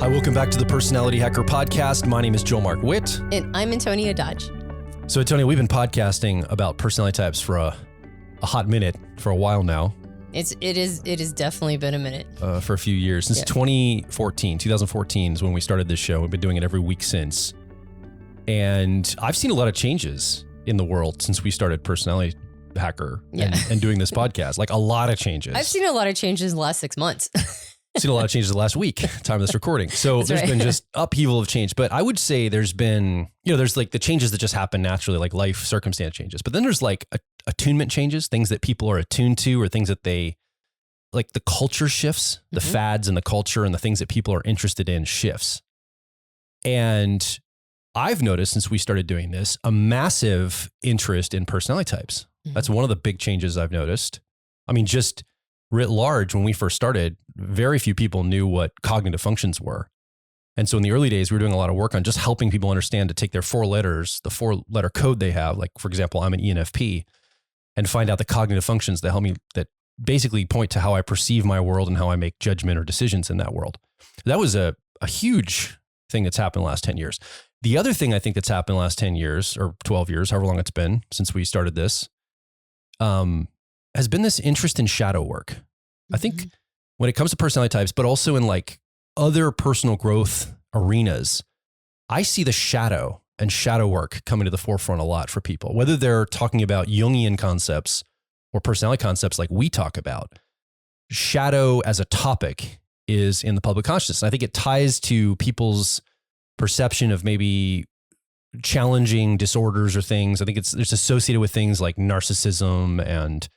Hi, welcome back to the Personality Hacker Podcast. My name is Joel Mark Witt. And I'm Antonia Dodge. So, Antonia, we've been podcasting about personality types for a hot minute, for a while now. It has definitely been a minute. For a few years. Since 2014 is when we started this show. We've been doing it every week since. And I've seen a lot of changes in the world since we started Personality Hacker and doing this podcast. Like a lot of changes. I've seen a lot of changes in the last 6 months. Seen a lot of changes the last week, time of this recording. So there's been just upheaval of change. But I would say there's been, there's like the changes that just happen naturally, like life circumstance changes. But then there's like attunement changes, things that people are attuned to or things that they, like the culture shifts, the fads and the culture and the things that people are interested in shifts. And I've noticed since we started doing this, a massive interest in personality types. That's one of the big changes I've noticed. I mean, just writ large, when we first started, very few people knew what cognitive functions were. And so in the early days, we were doing a lot of work on just helping people understand to take their 4 letters, the 4-letter code they have. Like, for example, I'm an ENFP, and find out the cognitive functions that help me, that basically point to how I perceive my world and how I make judgment or decisions in that world. That was a huge thing that's happened in the last 10 years. The other thing I think that's happened in the last 10 years or 12 years, however long it's been since we started this, has been this interest in shadow work. I think when it comes to personality types, but also in like other personal growth arenas, I see the shadow and shadow work coming to the forefront a lot for people, whether they're talking about Jungian concepts or personality concepts like we talk about. Shadow as a topic is in the public consciousness. And I think it ties to people's perception of maybe challenging disorders or things. I think it's associated with things like narcissism and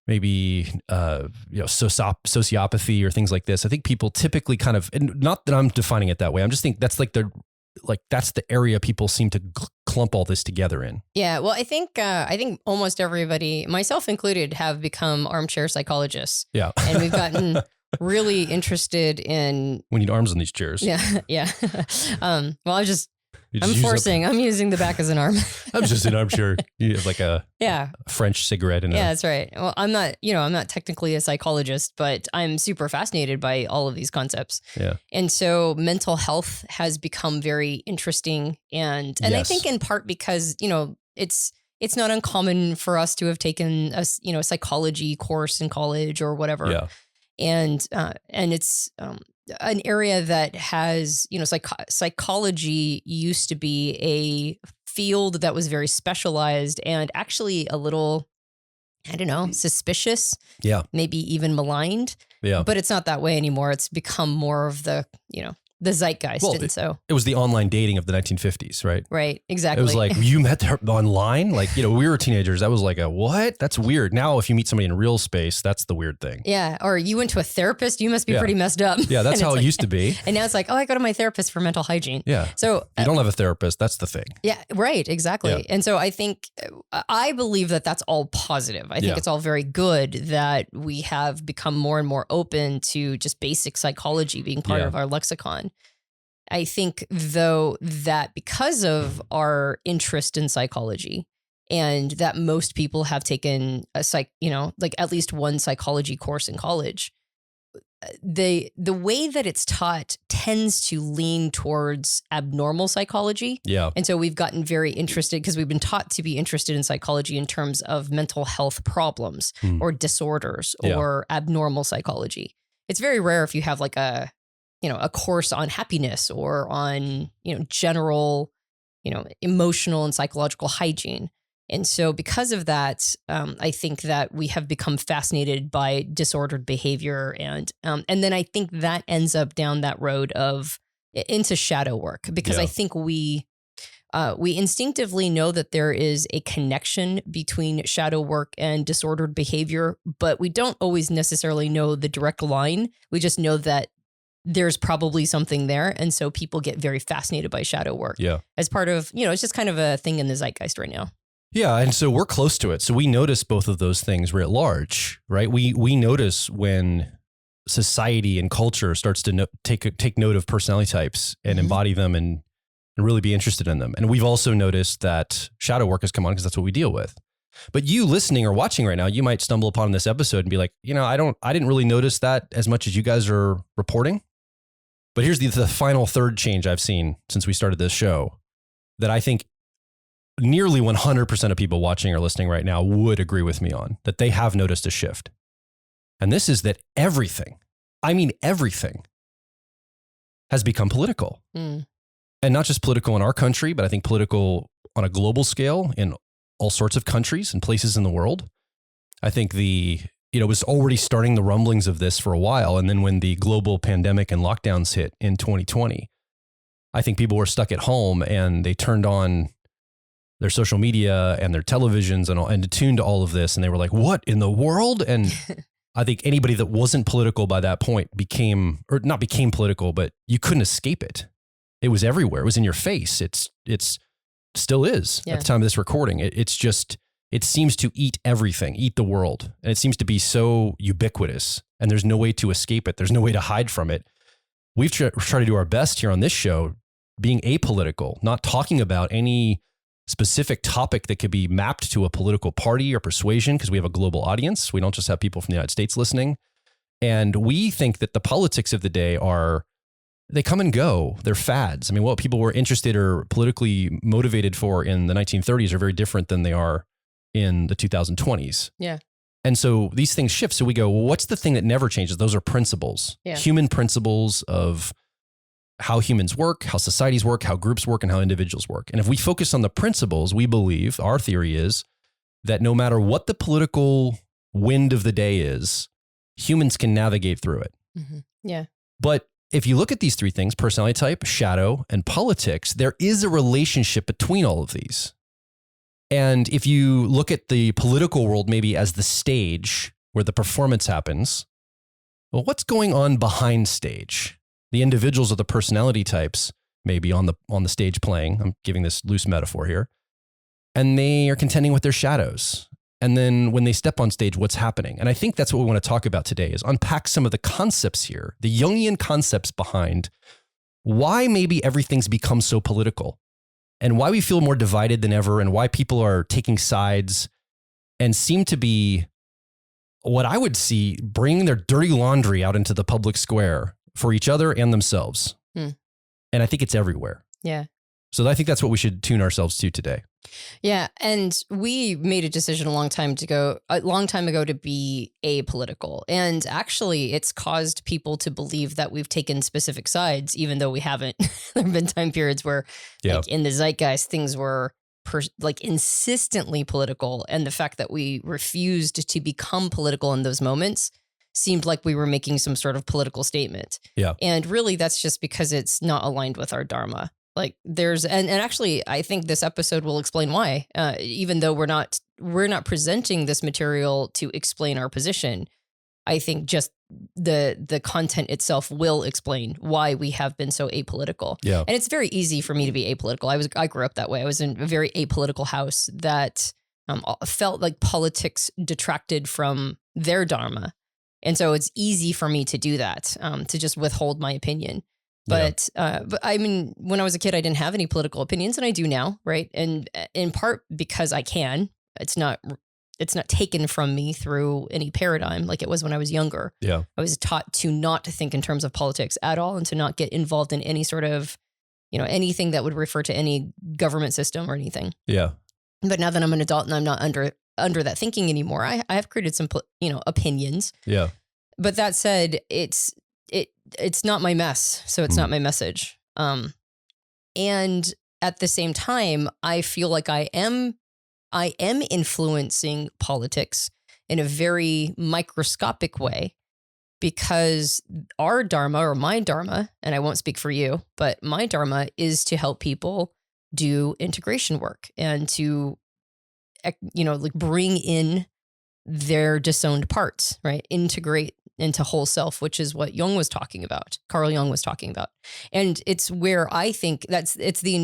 maybe sociopathy or things like this. I think people typically kind of, and not that I'm defining it that way, I'm just think that's that's the area people seem to clump all this together in. Yeah, well, I think almost everybody, myself included, have become armchair psychologists. Yeah, and we've gotten really interested in. We need arms on these chairs. Yeah. Well, I'm using the back as an arm. I'm just an armchair. You have like a French cigarette. That's right. Well, I'm not technically a psychologist, but I'm super fascinated by all of these concepts. Yeah. And so mental health has become very interesting. And I think in part because, it's not uncommon for us to have taken a psychology course in college or whatever. Yeah. And it's, an area that has, psychology used to be a field that was very specialized and actually a little, suspicious. Yeah. Maybe even maligned. Yeah. But it's not that way anymore. It's become more of the, the zeitgeist. Well, it was the online dating of the 1950s, right? Right. Exactly. It was like, you met her online? Like, we were teenagers. That was like what? That's weird. Now, if you meet somebody in real space, that's the weird thing. Yeah. Or you went to a therapist, you must be pretty messed up. Yeah. That's how it used to be. And now it's like, I go to my therapist for mental hygiene. Yeah. So you don't have a therapist. That's the thing. Yeah. Right. Exactly. Yeah. And so I believe that that's all positive. I think it's all very good that we have become more and more open to just basic psychology being part of our lexicon. I think, though, that because of our interest in psychology and that most people have taken at least one psychology course in college, the way that it's taught tends to lean towards abnormal psychology. Yeah. And so we've gotten very interested because we've been taught to be interested in psychology in terms of mental health problems or disorders or abnormal psychology. It's very rare if you have like a course on happiness or on, general, emotional and psychological hygiene. And so because of that, I think that we have become fascinated by disordered behavior. And then I think that ends up down that road into shadow work, because I think we instinctively know that there is a connection between shadow work and disordered behavior, but we don't always necessarily know the direct line. We just know that there's probably something there. And so people get very fascinated by shadow work as part of, it's just kind of a thing in the zeitgeist right now. Yeah. And so we're close to it. So we notice both of those things writ large, right? We notice when society and culture starts to take note of personality types and embody them and really be interested in them. And we've also noticed that shadow work has come on because that's what we deal with. But you listening or watching right now, you might stumble upon this episode and be like, I didn't really notice that as much as you guys are reporting. But here's the final third change I've seen since we started this show that I think nearly 100% of people watching or listening right now would agree with me on, that they have noticed a shift. And this is that everything, I mean everything, has become political. And not just political in our country, but I think political on a global scale in all sorts of countries and places in the world. I think was already starting the rumblings of this for a while. And then when the global pandemic and lockdowns hit in 2020, I think people were stuck at home and they turned on their social media and their televisions and attuned to all of this. And they were like, what in the world? And I think anybody that wasn't political by that point became political, but you couldn't escape it. It was everywhere. It was in your face. It's still is at the time of this recording. It seems to eat everything, eat the world. And it seems to be so ubiquitous and there's no way to escape it. There's no way to hide from it. We've tried to do our best here on this show, being apolitical, not talking about any specific topic that could be mapped to a political party or persuasion, because we have a global audience. We don't just have people from the United States listening. And we think that the politics of the day they come and go. They're fads. I mean, what people were interested or politically motivated for in the 1930s are very different than they are in the 2020s. Yeah. And so these things shift. So we go, well, what's the thing that never changes? Those are principles, human principles of how humans work, how societies work, how groups work, and how individuals work. And if we focus on the principles, we believe, our theory is that no matter what the political wind of the day is, humans can navigate through it. Mm-hmm. Yeah. But if you look at these three things, personality type, shadow, and politics, there is a relationship between all of these. And if you look at the political world maybe as the stage where the performance happens, well, what's going on behind stage? The individuals or the personality types maybe on the stage playing. I'm giving this loose metaphor here. And they are contending with their shadows. And then when they step on stage, what's happening? And I think that's what we want to talk about today, is unpack some of the concepts here, the Jungian concepts behind why maybe everything's become so political and why we feel more divided than ever and why people are taking sides and seem to be, what I would see, bringing their dirty laundry out into the public square for each other and themselves. And I think it's everywhere. Yeah. So I think that's what we should tune ourselves to today. Yeah. And we made a decision a long time ago to be apolitical. And actually it's caused people to believe that we've taken specific sides, even though we haven't. There have been time periods where like in the zeitgeist, things were insistently political. And the fact that we refused to become political in those moments seemed like we were making some sort of political statement. Yeah. And really that's just because it's not aligned with our dharma. Like and actually I think this episode will explain why, even though we're not presenting this material to explain our position. I think just the content itself will explain why we have been so apolitical. Yeah. And it's very easy for me to be apolitical. I grew up that way. I was in a very apolitical house that felt like politics detracted from their dharma. And so it's easy for me to do that, to just withhold my opinion. But I mean, when I was a kid, I didn't have any political opinions, and I do now, right? And in part because I can. It's not taken from me through any paradigm like it was when I was younger. Yeah, I was taught to not to think in terms of politics at all, and to not get involved in any sort of, anything that would refer to any government system or anything. Yeah. But now that I'm an adult and I'm not under that thinking anymore, I have created some opinions. Yeah. But that said, it's not my mess, so it's not my message. And at the same time, I feel like I am influencing politics in a very microscopic way, because our dharma, or my dharma, and I won't speak for you, but my dharma is to help people do integration work and to, bring in their disowned parts, right? Integrate into whole self, which is what Carl Jung was talking about. And it's where I think it's the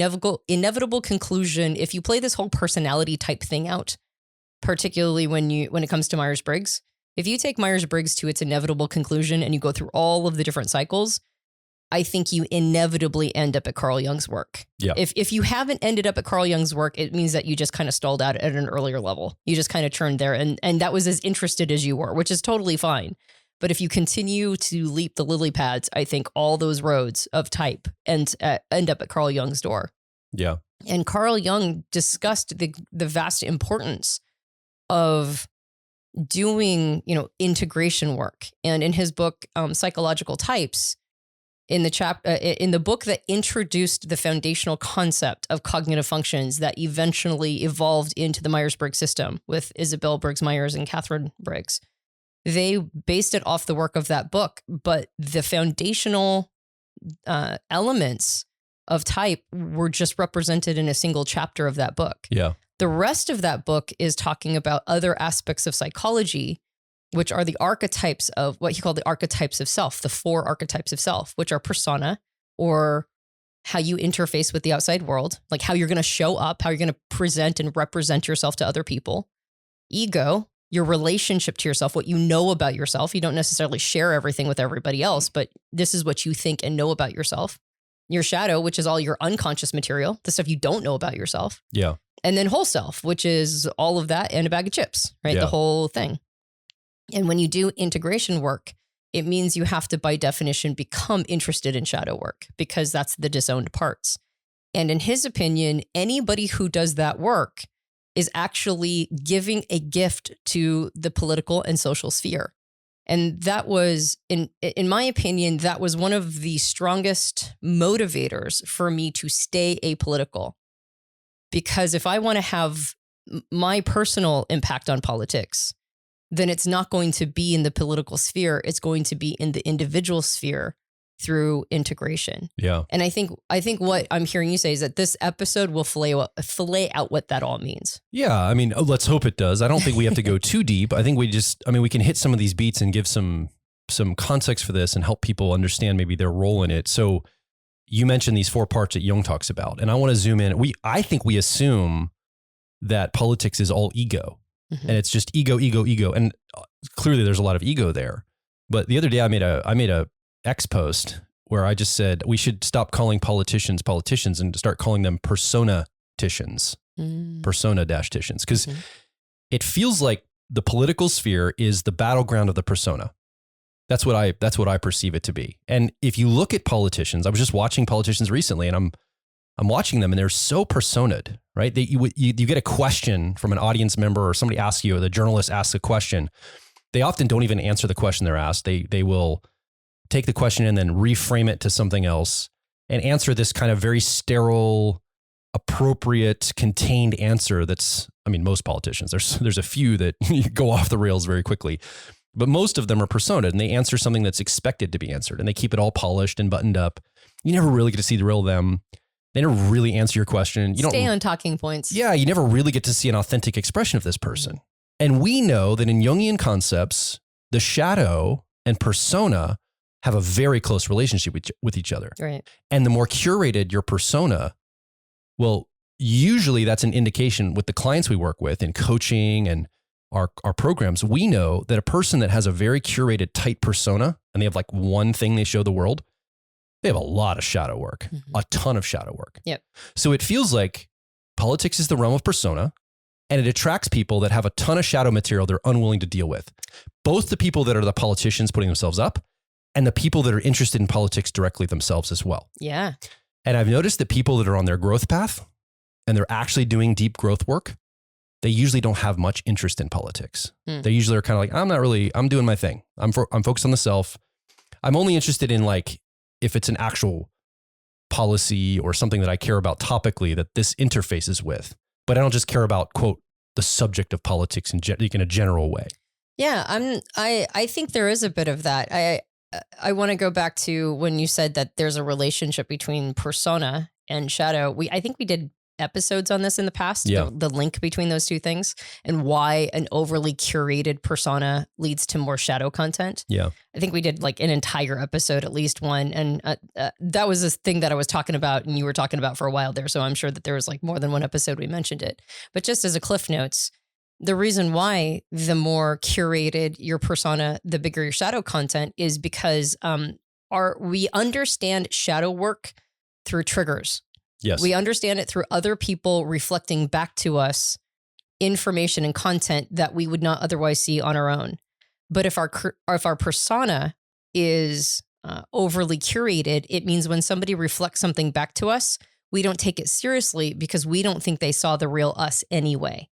inevitable conclusion. If you play this whole personality type thing out, particularly when it comes to Myers-Briggs, if you take Myers-Briggs to its inevitable conclusion and you go through all of the different cycles, I think you inevitably end up at Carl Jung's work. Yeah. If you haven't ended up at Carl Jung's work, it means that you just kind of stalled out at an earlier level. You just kind of churned there, and that was as interested as you were, which is totally fine. But if you continue to leap the lily pads, I think all those roads of type end up at Carl Jung's door. Yeah. And Carl Jung discussed the vast importance of doing, integration work. And in his book, Psychological Types, in the book that introduced the foundational concept of cognitive functions that eventually evolved into the Myers-Briggs system with Isabel Briggs-Myers and Catherine Briggs, they based it off the work of that book. But the foundational elements of type were just represented in a single chapter of that book. Yeah. The rest of that book is talking about other aspects of psychology, which are the archetypes of what he called the archetypes of self, the 4 archetypes of self, which are persona, or how you interface with the outside world, like how you're going to show up, how you're going to present and represent yourself to other people. Ego, your relationship to yourself, what you know about yourself. You don't necessarily share everything with everybody else, but this is what you think and know about yourself. Your shadow, which is all your unconscious material, the stuff you don't know about yourself. Yeah. And then whole self, which is all of that and a bag of chips, right? Yeah. The whole thing. And when you do integration work, it means you have to, by definition, become interested in shadow work because that's the disowned parts. And in his opinion, anybody who does that work is actually giving a gift to the political and social sphere. And that was, in my opinion, that was one of the strongest motivators for me to stay apolitical. Because if I want to have my personal impact on politics, then it's not going to be in the political sphere. It's going to be in the individual sphere through integration. Yeah. And I think what I'm hearing you say is that this episode will fillet out what that all means. Yeah. I mean, let's hope it does. I don't think we have to go too deep. I think we can hit some of these beats and give some context for this and help people understand maybe their role in it. So you mentioned these 4 parts that Jung talks about, and I want to zoom in. I think we assume that politics is all ego. Mm-hmm. And it's just ego. And clearly there's a lot of ego there. But the other day I made a X post where I just said we should stop calling politicians and start calling them persona-ticians, persona-ticians, because it feels like the political sphere is the battleground of the persona. That's what I perceive it to be. And if you look at politicians, I was just watching politicians recently, and I'm watching them, and they're so personaed, right? You get a question from an audience member, or somebody asks you, or the journalist asks a question. They often don't even answer the question they're asked. They will take the question and then reframe it to something else and answer this kind of very sterile, appropriate, contained answer. Most politicians, there's a few that go off the rails very quickly, but most of them are personaed, and they answer something that's expected to be answered, and they keep it all polished and buttoned up. You never really get to see the real them. They never really answer your question. You stay on talking points. Yeah, you never really get to see an authentic expression of this person. And we know that in Jungian concepts, the shadow and persona have a very close relationship with each other. Right. And the more curated your persona, well, usually that's an indication with the clients we work with in coaching and our programs. We know that a person that has a very curated, tight persona, and they have like one thing they show the world, they have a lot of shadow work, a ton of shadow work. Yep. So it feels like politics is the realm of persona, and it attracts people that have a ton of shadow material they're unwilling to deal with. Both the people that are the politicians putting themselves up, and the people that are interested in politics directly themselves as well. Yeah. And I've noticed that people that are on their growth path and they're actually doing deep growth work, they usually don't have much interest in politics. They usually are kind of like, I'm doing my thing. I'm focused on the self. I'm only interested in if it's an actual policy or something that I care about topically that this interfaces with, but I don't just care about, quote, the subject of politics in a general way. Yeah. I think there is a bit of that. I want to go back to when you said that there's a relationship between persona and shadow. I think we did episodes on this in the past, the link between those two things and why an overly curated persona leads to more shadow content. Yeah. I think we did like an entire episode, at least one. And that was this thing that I was talking about and you were talking about for a while there. So I'm sure that there was like more than one episode we mentioned it. But just as a Cliff Notes, the reason why the more curated your persona, the bigger your shadow content is because we understand shadow work through triggers. Yes. We understand it through other people reflecting back to us information and content that we would not otherwise see on our own. But if our persona is overly curated, it means when somebody reflects something back to us, we don't take it seriously because we don't think they saw the real us anyway.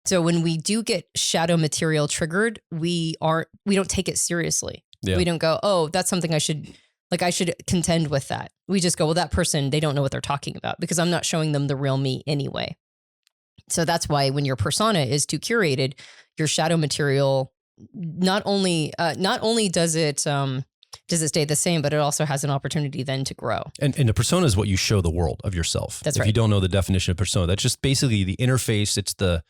So when we do get shadow material triggered, we don't take it seriously. Yeah. We don't go, oh, that's something I should contend with that. We just go, well, that person, they don't know what they're talking about because I'm not showing them the real me anyway. So that's why when your persona is too curated, your shadow material not only does it stay the same, but it also has an opportunity then to grow. And the persona is what you show the world of yourself. That's right. If you don't know the definition of persona, that's just basically the interface. It's the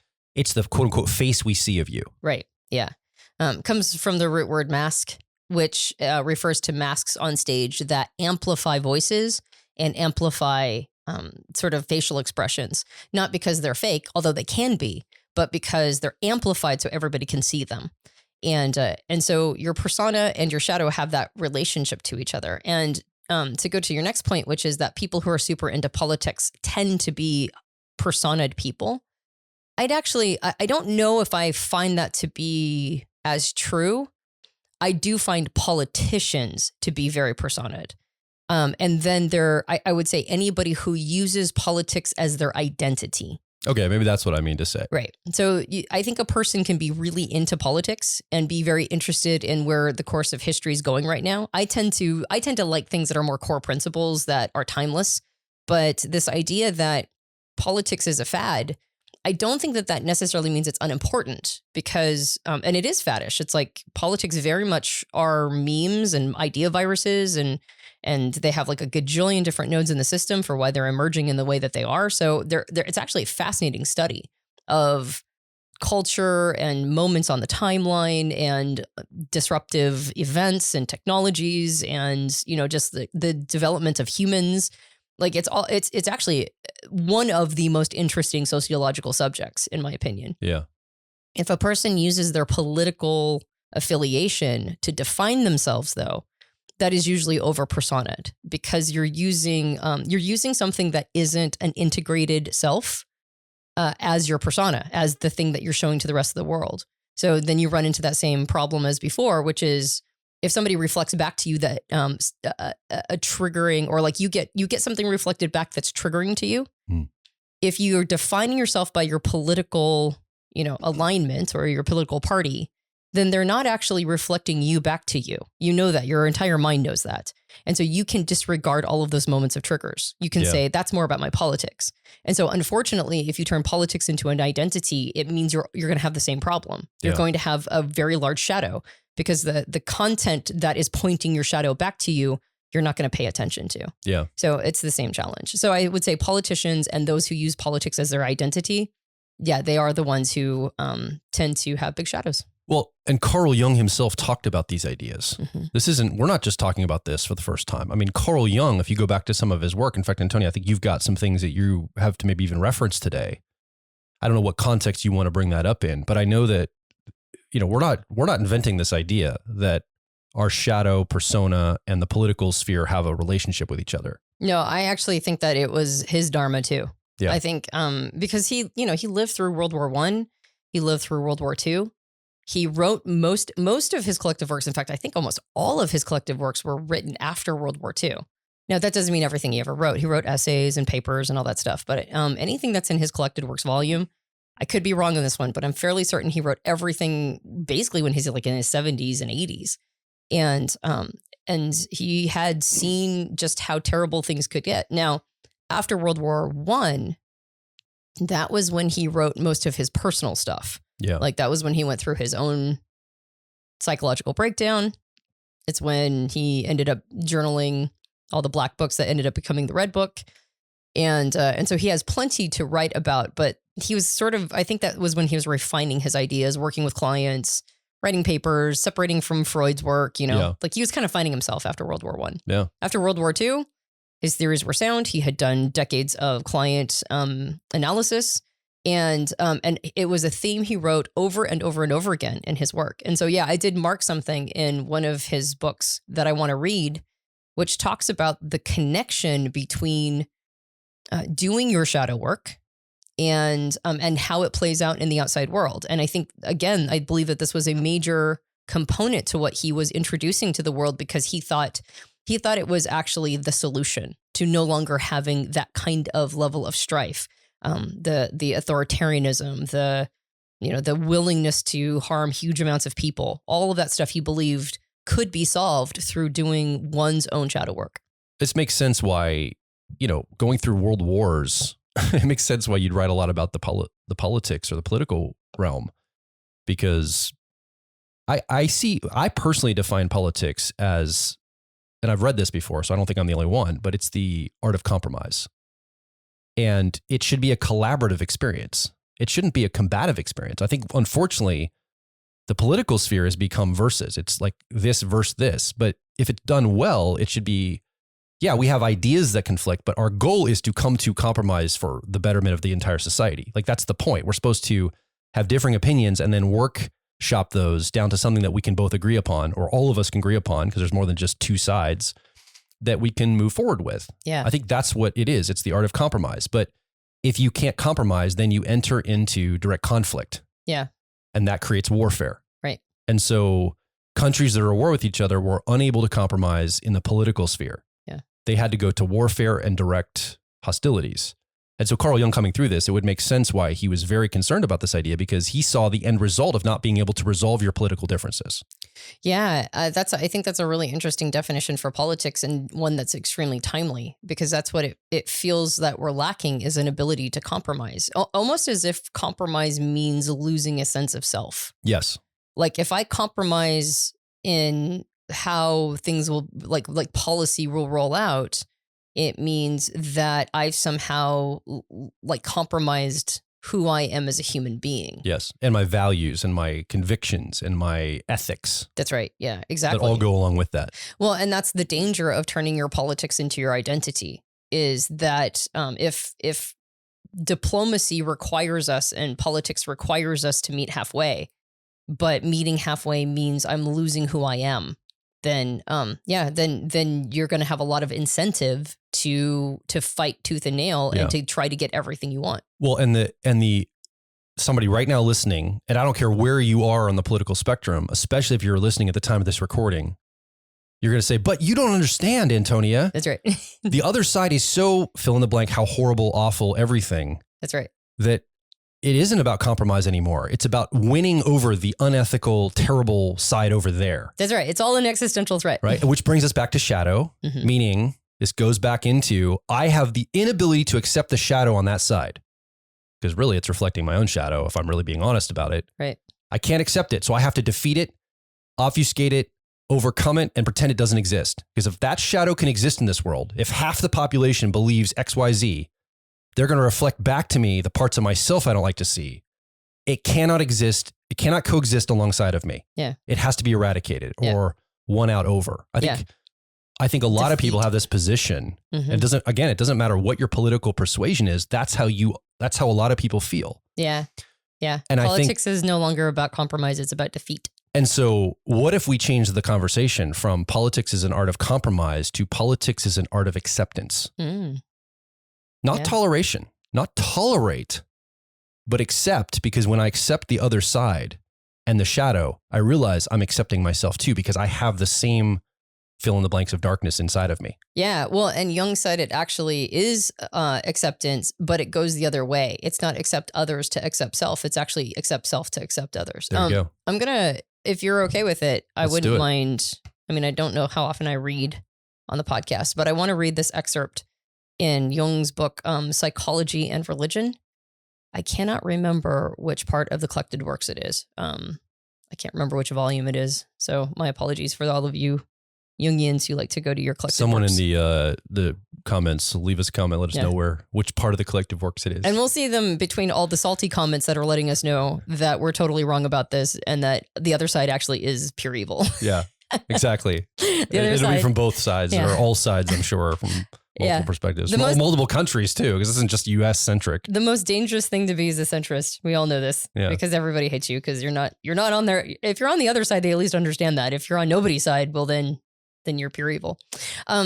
quote unquote face we see of you. Right. Yeah. Comes from the root word mask, which refers to masks on stage that amplify voices and amplify sort of facial expressions, not because they're fake, although they can be, but because they're amplified so everybody can see them. And so your persona and your shadow have that relationship to each other. And to go to your next point, which is that people who are super into politics tend to be personaed people. I don't know if I find that to be as true. I do find politicians to be very personaed. And then I would say anybody who uses politics as their identity. Okay, maybe that's what I mean to say. Right. So I think a person can be really into politics and be very interested in where the course of history is going right now. I tend to like things that are more core principles that are timeless. But this idea that politics is a fad, I don't think that necessarily means it's unimportant because, and it is faddish. It's like politics very much are memes and idea viruses and they have like a gajillion different nodes in the system for why they're emerging in the way that they are. So it's actually a fascinating study of culture and moments on the timeline and disruptive events and technologies and, just the development of humans. Like it's actually one of the most interesting sociological subjects, in my opinion. Yeah. If a person uses their political affiliation to define themselves, though, that is usually over personaed because you're using something that isn't an integrated self as your persona, as the thing that you're showing to the rest of the world. So then you run into that same problem as before, which is if somebody reflects back to you that a triggering, or like you get something reflected back that's triggering to you. If you're defining yourself by your political, alignment or your political party, then they're not actually reflecting you back to you. You know that. Your entire mind knows that. And so you can disregard all of those moments of triggers. You can say, that's more about my politics. And so unfortunately, if you turn politics into an identity, it means you're going to have the same problem. You're going to have a very large shadow because the content that is pointing your shadow back to you, you're not going to pay attention to. Yeah. So it's the same challenge. So I would say politicians and those who use politics as their identity, they are the ones who tend to have big shadows. Well, and Carl Jung himself talked about these ideas. Mm-hmm. We're not just talking about this for the first time. I mean, Carl Jung, if you go back to some of his work, in fact, Antonia, I think you've got some things that you have to maybe even reference today. I don't know what context you want to bring that up in, but I know that, we're not inventing this idea that our shadow persona and the political sphere have a relationship with each other. No, I actually think that it was his dharma too. Yeah. I think because he lived through World War I, he lived through World War II. He wrote most of his collective works. In fact, I think almost all of his collective works were written after World War II. Now, that doesn't mean everything he ever wrote. He wrote essays and papers and all that stuff. But anything that's in his collected works volume, I could be wrong on this one, but I'm fairly certain he wrote everything basically when he's like in his 70s and 80s. And he had seen just how terrible things could get. Now, after World War I, that was when he wrote most of his personal stuff. Yeah. Like that was when he went through his own psychological breakdown. It's when he ended up journaling all the black books that ended up becoming the red book. And so he has plenty to write about, but he was I think that was when he was refining his ideas, working with clients, writing papers, separating from Freud's work, like he was kind of finding himself after World War I. Yeah. After World War II, his theories were sound. He had done decades of client analysis. And it was a theme he wrote over and over and over again in his work. And so, I did mark something in one of his books that I want to read, which talks about the connection between doing your shadow work and how it plays out in the outside world. And I think, again, I believe that this was a major component to what he was introducing to the world, because he thought it was actually the solution to no longer having that kind of level of strife. The authoritarianism, the willingness to harm huge amounts of people, all of that stuff he believed could be solved through doing one's own shadow work. This makes sense why, going through world wars, it makes sense why you'd write a lot about the politics or the political realm, because I personally define politics as, and I've read this before, so I don't think I'm the only one, but it's the art of compromise. And it should be a collaborative experience. It shouldn't be a combative experience. I think, unfortunately, the political sphere has become versus. It's like this versus this. But if it's done well, it should be, we have ideas that conflict, but our goal is to come to compromise for the betterment of the entire society. Like, that's the point. We're supposed to have differing opinions and then workshop those down to something that we can both agree upon, or all of us can agree upon, because there's more than just two sides that we can move forward with. Yeah. I think that's what it is. It's the art of compromise. But if you can't compromise, then you enter into direct conflict. Yeah. And that creates warfare. Right. And so countries that are at war with each other were unable to compromise in the political sphere. Yeah. They had to go to warfare and direct hostilities. And so Carl Jung, coming through this, it would make sense why he was very concerned about this idea, because he saw the end result of not being able to resolve your political differences. Yeah, I think that's a really interesting definition for politics, and one that's extremely timely, because that's what it feels that we're lacking, is an ability to compromise, almost as if compromise means losing a sense of self. Yes. Like, if I compromise in how things will, like policy will roll out, it means that I've somehow compromised who I am as a human being. Yes. And my values and my convictions and my ethics. That's right. Yeah, exactly. That all go along with that. Well, and that's the danger of turning your politics into your identity, is that if diplomacy requires us and politics requires us to meet halfway, but meeting halfway means I'm losing who I am, then you're going to have a lot of incentive to fight tooth and nail and to try to get everything you want. Well, and the somebody right now listening, and I don't care where you are on the political spectrum, especially if you're listening at the time of this recording, you're going to say, but you don't understand, Antonia. That's right. The other side is so fill in the blank, how horrible, awful, everything. That's right. That it isn't about compromise anymore. It's about winning over the unethical, terrible side over there. That's right. It's all an existential threat. Right. Which brings us back to shadow, meaning this goes back into, I have the inability to accept the shadow on that side, because really it's reflecting my own shadow, if I'm really being honest about it. Right. I can't accept it. So I have to defeat it, obfuscate it, overcome it, and pretend it doesn't exist. Because if that shadow can exist in this world, if half the population believes XYZ, they're going to reflect back to me the parts of myself I don't like to see. It cannot exist. It cannot coexist alongside of me. Yeah. It has to be eradicated or won out over. I think a lot of people have this position. And it doesn't matter what your political persuasion is. That's how a lot of people feel. Yeah. Yeah. And politics is no longer about compromise. It's about defeat. And so what if we change the conversation from politics is an art of compromise to politics is an art of acceptance? Not toleration, not tolerate, but accept, because when I accept the other side and the shadow, I realize I'm accepting myself too, because I have the same fill in the blanks of darkness inside of me. Yeah. Well, and Jung said it actually is acceptance, but it goes the other way. It's not accept others to accept self. It's actually accept self to accept others. There you go. I'm going to, if you're okay with it, I wouldn't mind. I mean, I don't know how often I read on the podcast, but I want to read this excerpt in Jung's book, Psychology and Religion. I cannot remember which part of the collected works it is. I can't remember which volume it is. So my apologies for all of you Jungians who like to go to your collective Someone works. in the comments, leave us a comment, let us know which part of the collective works it is. And we'll see them between all the salty comments that are letting us know that we're totally wrong about this and that the other side actually is pure evil. Yeah, exactly. It'll be from both sides or all sides, I'm sure, from multiple perspectives. Multiple countries too, because this isn't just US centric. The most dangerous thing to be is a centrist. We all know this because everybody hates you because you're not on there. If you're on the other side, they at least understand that. If you're on nobody's side, well then you're pure evil.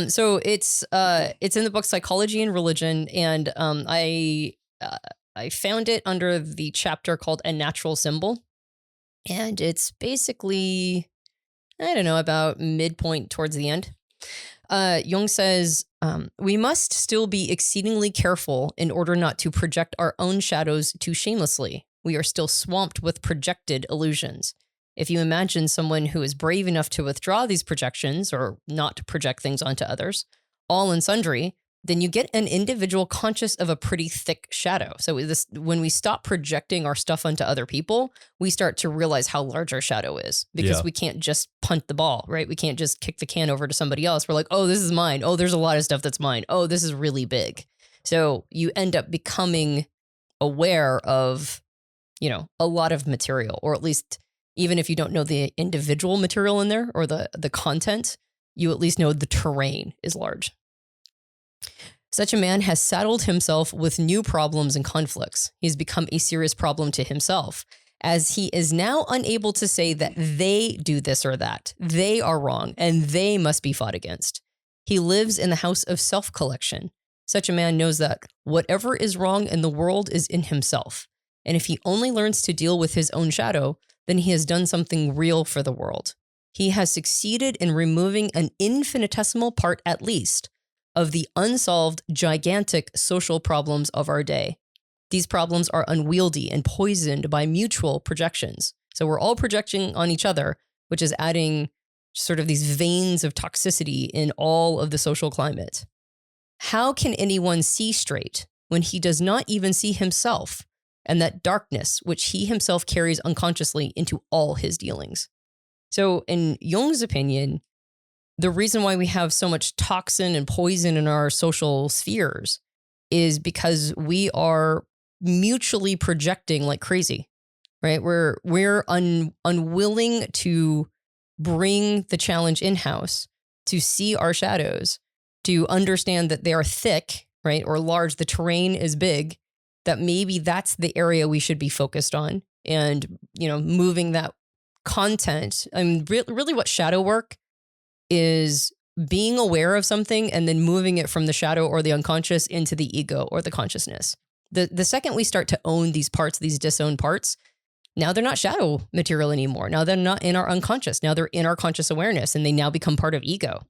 So it's in the book Psychology and Religion, and I found it under the chapter called A Natural Symbol, and it's basically I don't know, about midpoint towards the end. Jung says, we must still be exceedingly careful in order not to project our own shadows too shamelessly. We are still swamped with projected illusions. If you imagine someone who is brave enough to withdraw these projections or not to project things onto others, all and sundry, then you get an individual conscious of a pretty thick shadow. So when we stop projecting our stuff onto other people, we start to realize how large our shadow is, because we can't just punt the ball, right? We can't just kick the can over to somebody else. We're like, oh, this is mine. Oh, there's a lot of stuff that's mine. Oh, this is really big. So you end up becoming aware of, a lot of material, or at least even if you don't know the individual material in there or the content, you at least know the terrain is large. Such a man has saddled himself with new problems and conflicts. He's become a serious problem to himself, as he is now unable to say that they do this or that. They are wrong, and they must be fought against. He lives in the house of self-collection. Such a man knows that whatever is wrong in the world is in himself. And if he only learns to deal with his own shadow, then he has done something real for the world. He has succeeded in removing an infinitesimal part, at least, of the unsolved, gigantic social problems of our day. These problems are unwieldy and poisoned by mutual projections. So we're all projecting on each other, which is adding sort of these veins of toxicity in all of the social climate. How can anyone see straight when he does not even see himself and that darkness which he himself carries unconsciously into all his dealings? So in Jung's opinion, the reason why we have so much toxin and poison in our social spheres is because we are mutually projecting like crazy, right? We're unwilling to bring the challenge in-house, to see our shadows, to understand that they are thick, right? Or large, the terrain is big, that maybe that's the area we should be focused on, and, moving that content. Really what shadow work is being aware of something and then moving it from the shadow or the unconscious into the ego or the consciousness. The second we start to own these parts, these disowned parts, now they're not shadow material anymore. Now they're not in our unconscious. Now they're in our conscious awareness, and they now become part of ego.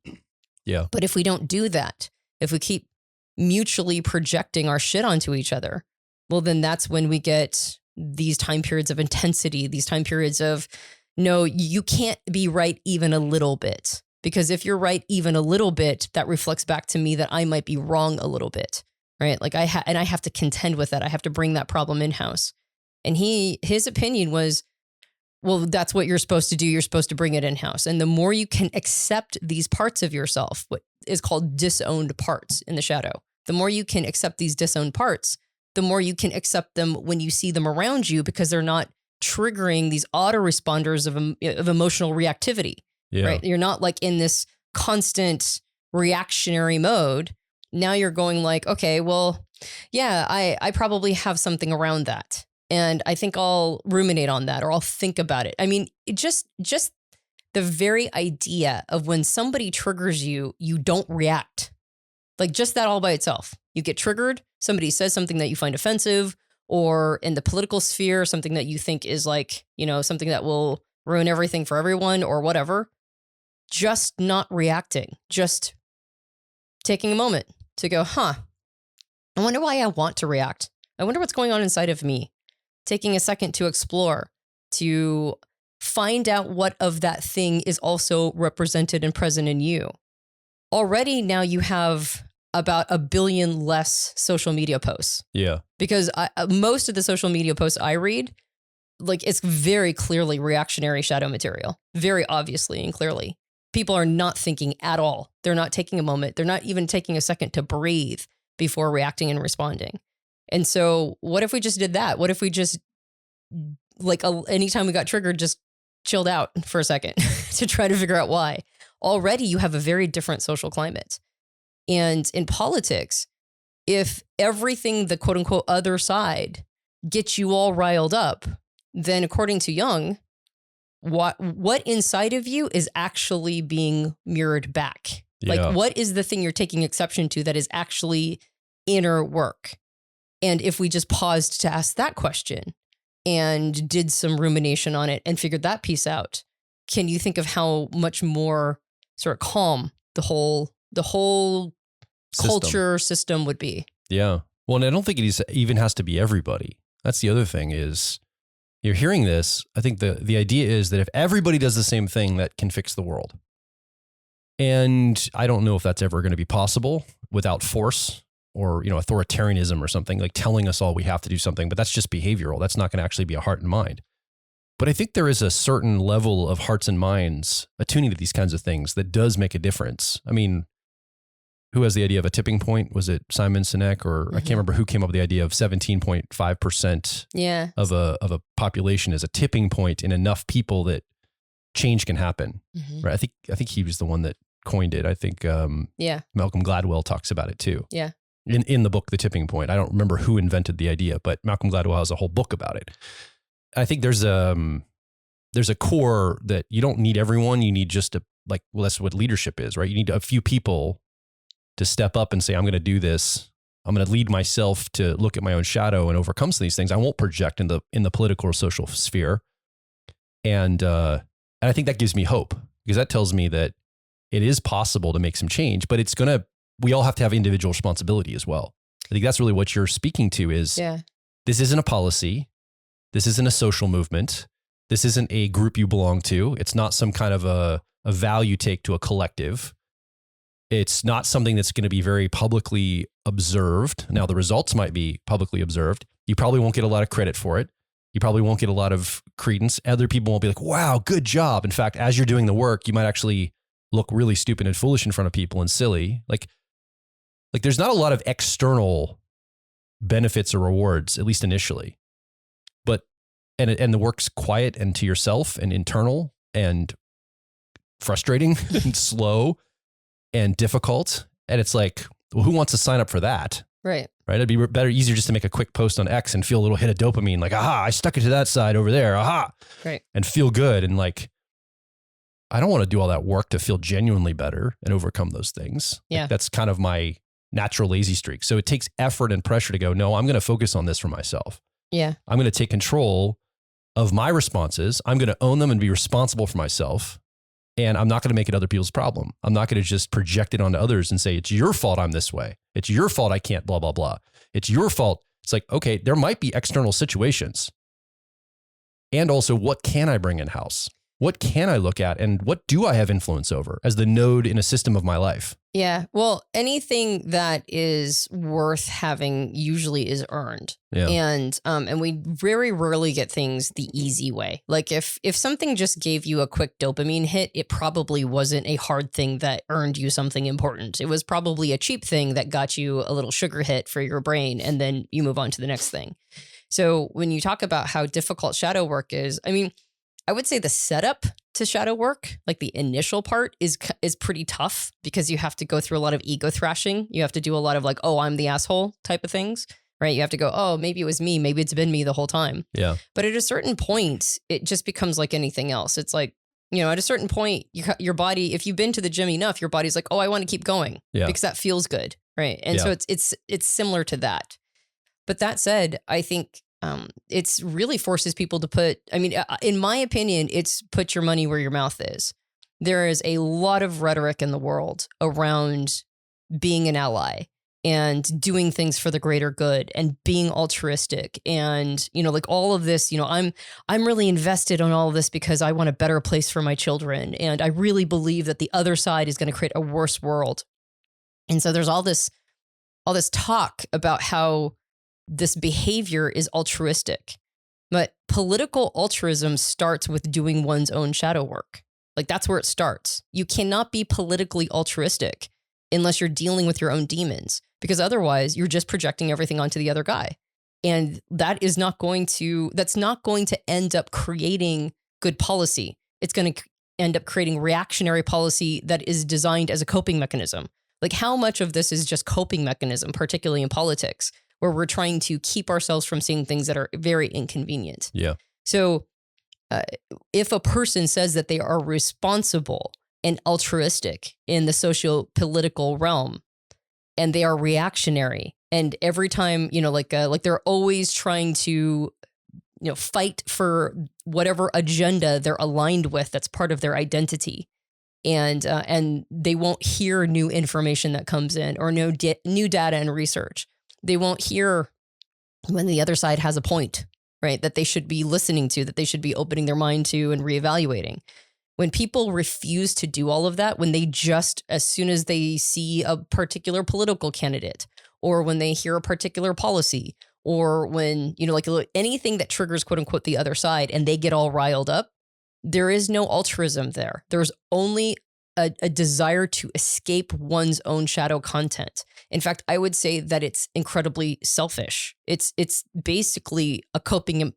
Yeah. But if we don't do that, if we keep mutually projecting our shit onto each other, well, then that's when we get these time periods of intensity, these time periods of, no, you can't be right even a little bit. Because if you're right even a little bit, that reflects back to me that I might be wrong a little bit, right? Like I have to contend with that. I have to bring that problem in-house. And his opinion was, well, that's what you're supposed to do. You're supposed to bring it in-house. And the more you can accept these parts of yourself, what is called disowned parts in the shadow, the more you can accept these disowned parts, the more you can accept them when you see them around you, because they're not triggering these autoresponders of emotional reactivity. Yeah. Right? You're not like in this constant reactionary mode. Now you're going like, okay, well, yeah, I probably have something around that. And I think I'll ruminate on that, or I'll think about it. I mean, it just the very idea of when somebody triggers you, you don't react. Like just that all by itself. You get triggered. Somebody says something that you find offensive, or in the political sphere, something that you think is like, something that will ruin everything for everyone or whatever. Just not reacting, just taking a moment to go, I wonder why I want to react. I wonder what's going on inside of me. Taking a second to explore, to find out what of that thing is also represented and present in you. Already now you have about 1 billion less social media posts. Yeah. Because most of the social media posts I read, like it's very clearly reactionary shadow material, very obviously and clearly. People are not thinking at all. They're not taking a moment. They're not even taking a second to breathe before reacting and responding. And so what if we just did that? What if we just, anytime we got triggered, just chilled out for a second to try to figure out why? Already you have a very different social climate. And in politics, if everything the quote unquote other side gets you all riled up, then according to Jung, what inside of you is actually being mirrored back? Yeah. Like, what is the thing you're taking exception to that is actually inner work? And if we just paused to ask that question and did some rumination on it and figured that piece out, can you think of how much more sort of calm the whole culture system would be? Yeah. Well, and I don't think it even has to be everybody. That's the other thing is you're hearing this. I think the idea is that if everybody does the same thing, that can fix the world. And I don't know if that's ever going to be possible without force or, authoritarianism or something, like telling us all we have to do something, but that's just behavioral. That's not going to actually be a heart and mind. But I think there is a certain level of hearts and minds attuning to these kinds of things that does make a difference. I mean, who has the idea of a tipping point? Was it Simon Sinek or I can't remember who came up with the idea of 17.5% of a population as a tipping point in enough people that change can happen. Right? I think he was the one that coined it. I think Malcolm Gladwell talks about it too. Yeah. In the book, The Tipping Point. I don't remember who invented the idea, but Malcolm Gladwell has a whole book about it. I think there's a core that you don't need everyone. You need just that's what leadership is, right? You need a few people to step up and say, I'm going to do this. I'm going to lead myself to look at my own shadow and overcome some of these things. I won't project in the political or social sphere. And I think that gives me hope because that tells me that it is possible to make some change, but we all have to have individual responsibility as well. I think that's really what you're speaking to is this isn't a policy. This isn't a social movement. This isn't a group you belong to. It's not some kind of a value take to a collective. It's not something that's going to be very publicly observed. Now, the results might be publicly observed. You probably won't get a lot of credit for it. You probably won't get a lot of credence. Other people won't be like, wow, good job. In fact, as you're doing the work, you might actually look really stupid and foolish in front of people and silly. Like there's not a lot of external benefits or rewards, at least initially. But, and the work's quiet and to yourself and internal and frustrating and slow and difficult. And it's like, well, who wants to sign up for that? Right. It'd be easier just to make a quick post on X and feel a little hit of dopamine, like, aha, I stuck it to that side over there. Aha. Right. And feel good. And like, I don't want to do all that work to feel genuinely better and overcome those things. Yeah. Like, that's kind of my natural lazy streak. So it takes effort and pressure to go, no, I'm going to focus on this for myself. Yeah. I'm going to take control of my responses. I'm going to own them and be responsible for myself. And I'm not going to make it other people's problem. I'm not going to just project it onto others and say, it's your fault I'm this way. It's your fault I can't blah, blah, blah. It's your fault. It's like, okay, there might be external situations. And also, what can I bring in-house? What can I look at? And what do I have influence over as the node in a system of my life? Yeah. Well, anything that is worth having usually is earned. Yeah. And we very rarely get things the easy way. Like if something just gave you a quick dopamine hit, it probably wasn't a hard thing that earned you something important. It was probably a cheap thing that got you a little sugar hit for your brain, and then you move on to the next thing. So when you talk about how difficult shadow work is, I mean, I would say the setup to shadow work, like the initial part is pretty tough because you have to go through a lot of ego thrashing. You have to do a lot of like, oh, I'm the asshole type of things, right? You have to go, oh, maybe it was me. Maybe it's been me the whole time. Yeah. But at a certain point, it just becomes like anything else. It's like, at a certain point, your body, if you've been to the gym enough, your body's like, oh, I want to keep going because that feels good, right? And so it's similar to that. But that said, I think it's really forces people to put, in my opinion, it's put your money where your mouth is. There is a lot of rhetoric in the world around being an ally and doing things for the greater good and being altruistic. And, like all of this, I'm really invested on all of this because I want a better place for my children. And I really believe that the other side is going to create a worse world. And so there's all this talk about how this behavior is altruistic, but political altruism starts with doing one's own shadow work. Like that's where it starts. You cannot be politically altruistic unless you're dealing with your own demons, because otherwise you're just projecting everything onto the other guy. And that's not going to end up creating good policy. It's going to end up creating reactionary policy that is designed as a coping mechanism. Like how much of this is just coping mechanism, particularly in politics, where we're trying to keep ourselves from seeing things that are very inconvenient. Yeah. So if a person says that they are responsible and altruistic in the socio-political realm, and they are reactionary, and every time, like they're always trying to, fight for whatever agenda they're aligned with that's part of their identity. And they won't hear new information that comes in or new data and research. They won't hear when the other side has a point, right, that they should be listening to, that they should be opening their mind to and reevaluating. When people refuse to do all of that, when they just, as soon as they see a particular political candidate, or when they hear a particular policy, or when, like anything that triggers, quote unquote, the other side, and they get all riled up, there is no altruism there. There's only a desire to escape one's own shadow content. In fact, I would say that it's incredibly selfish. It's basically a coping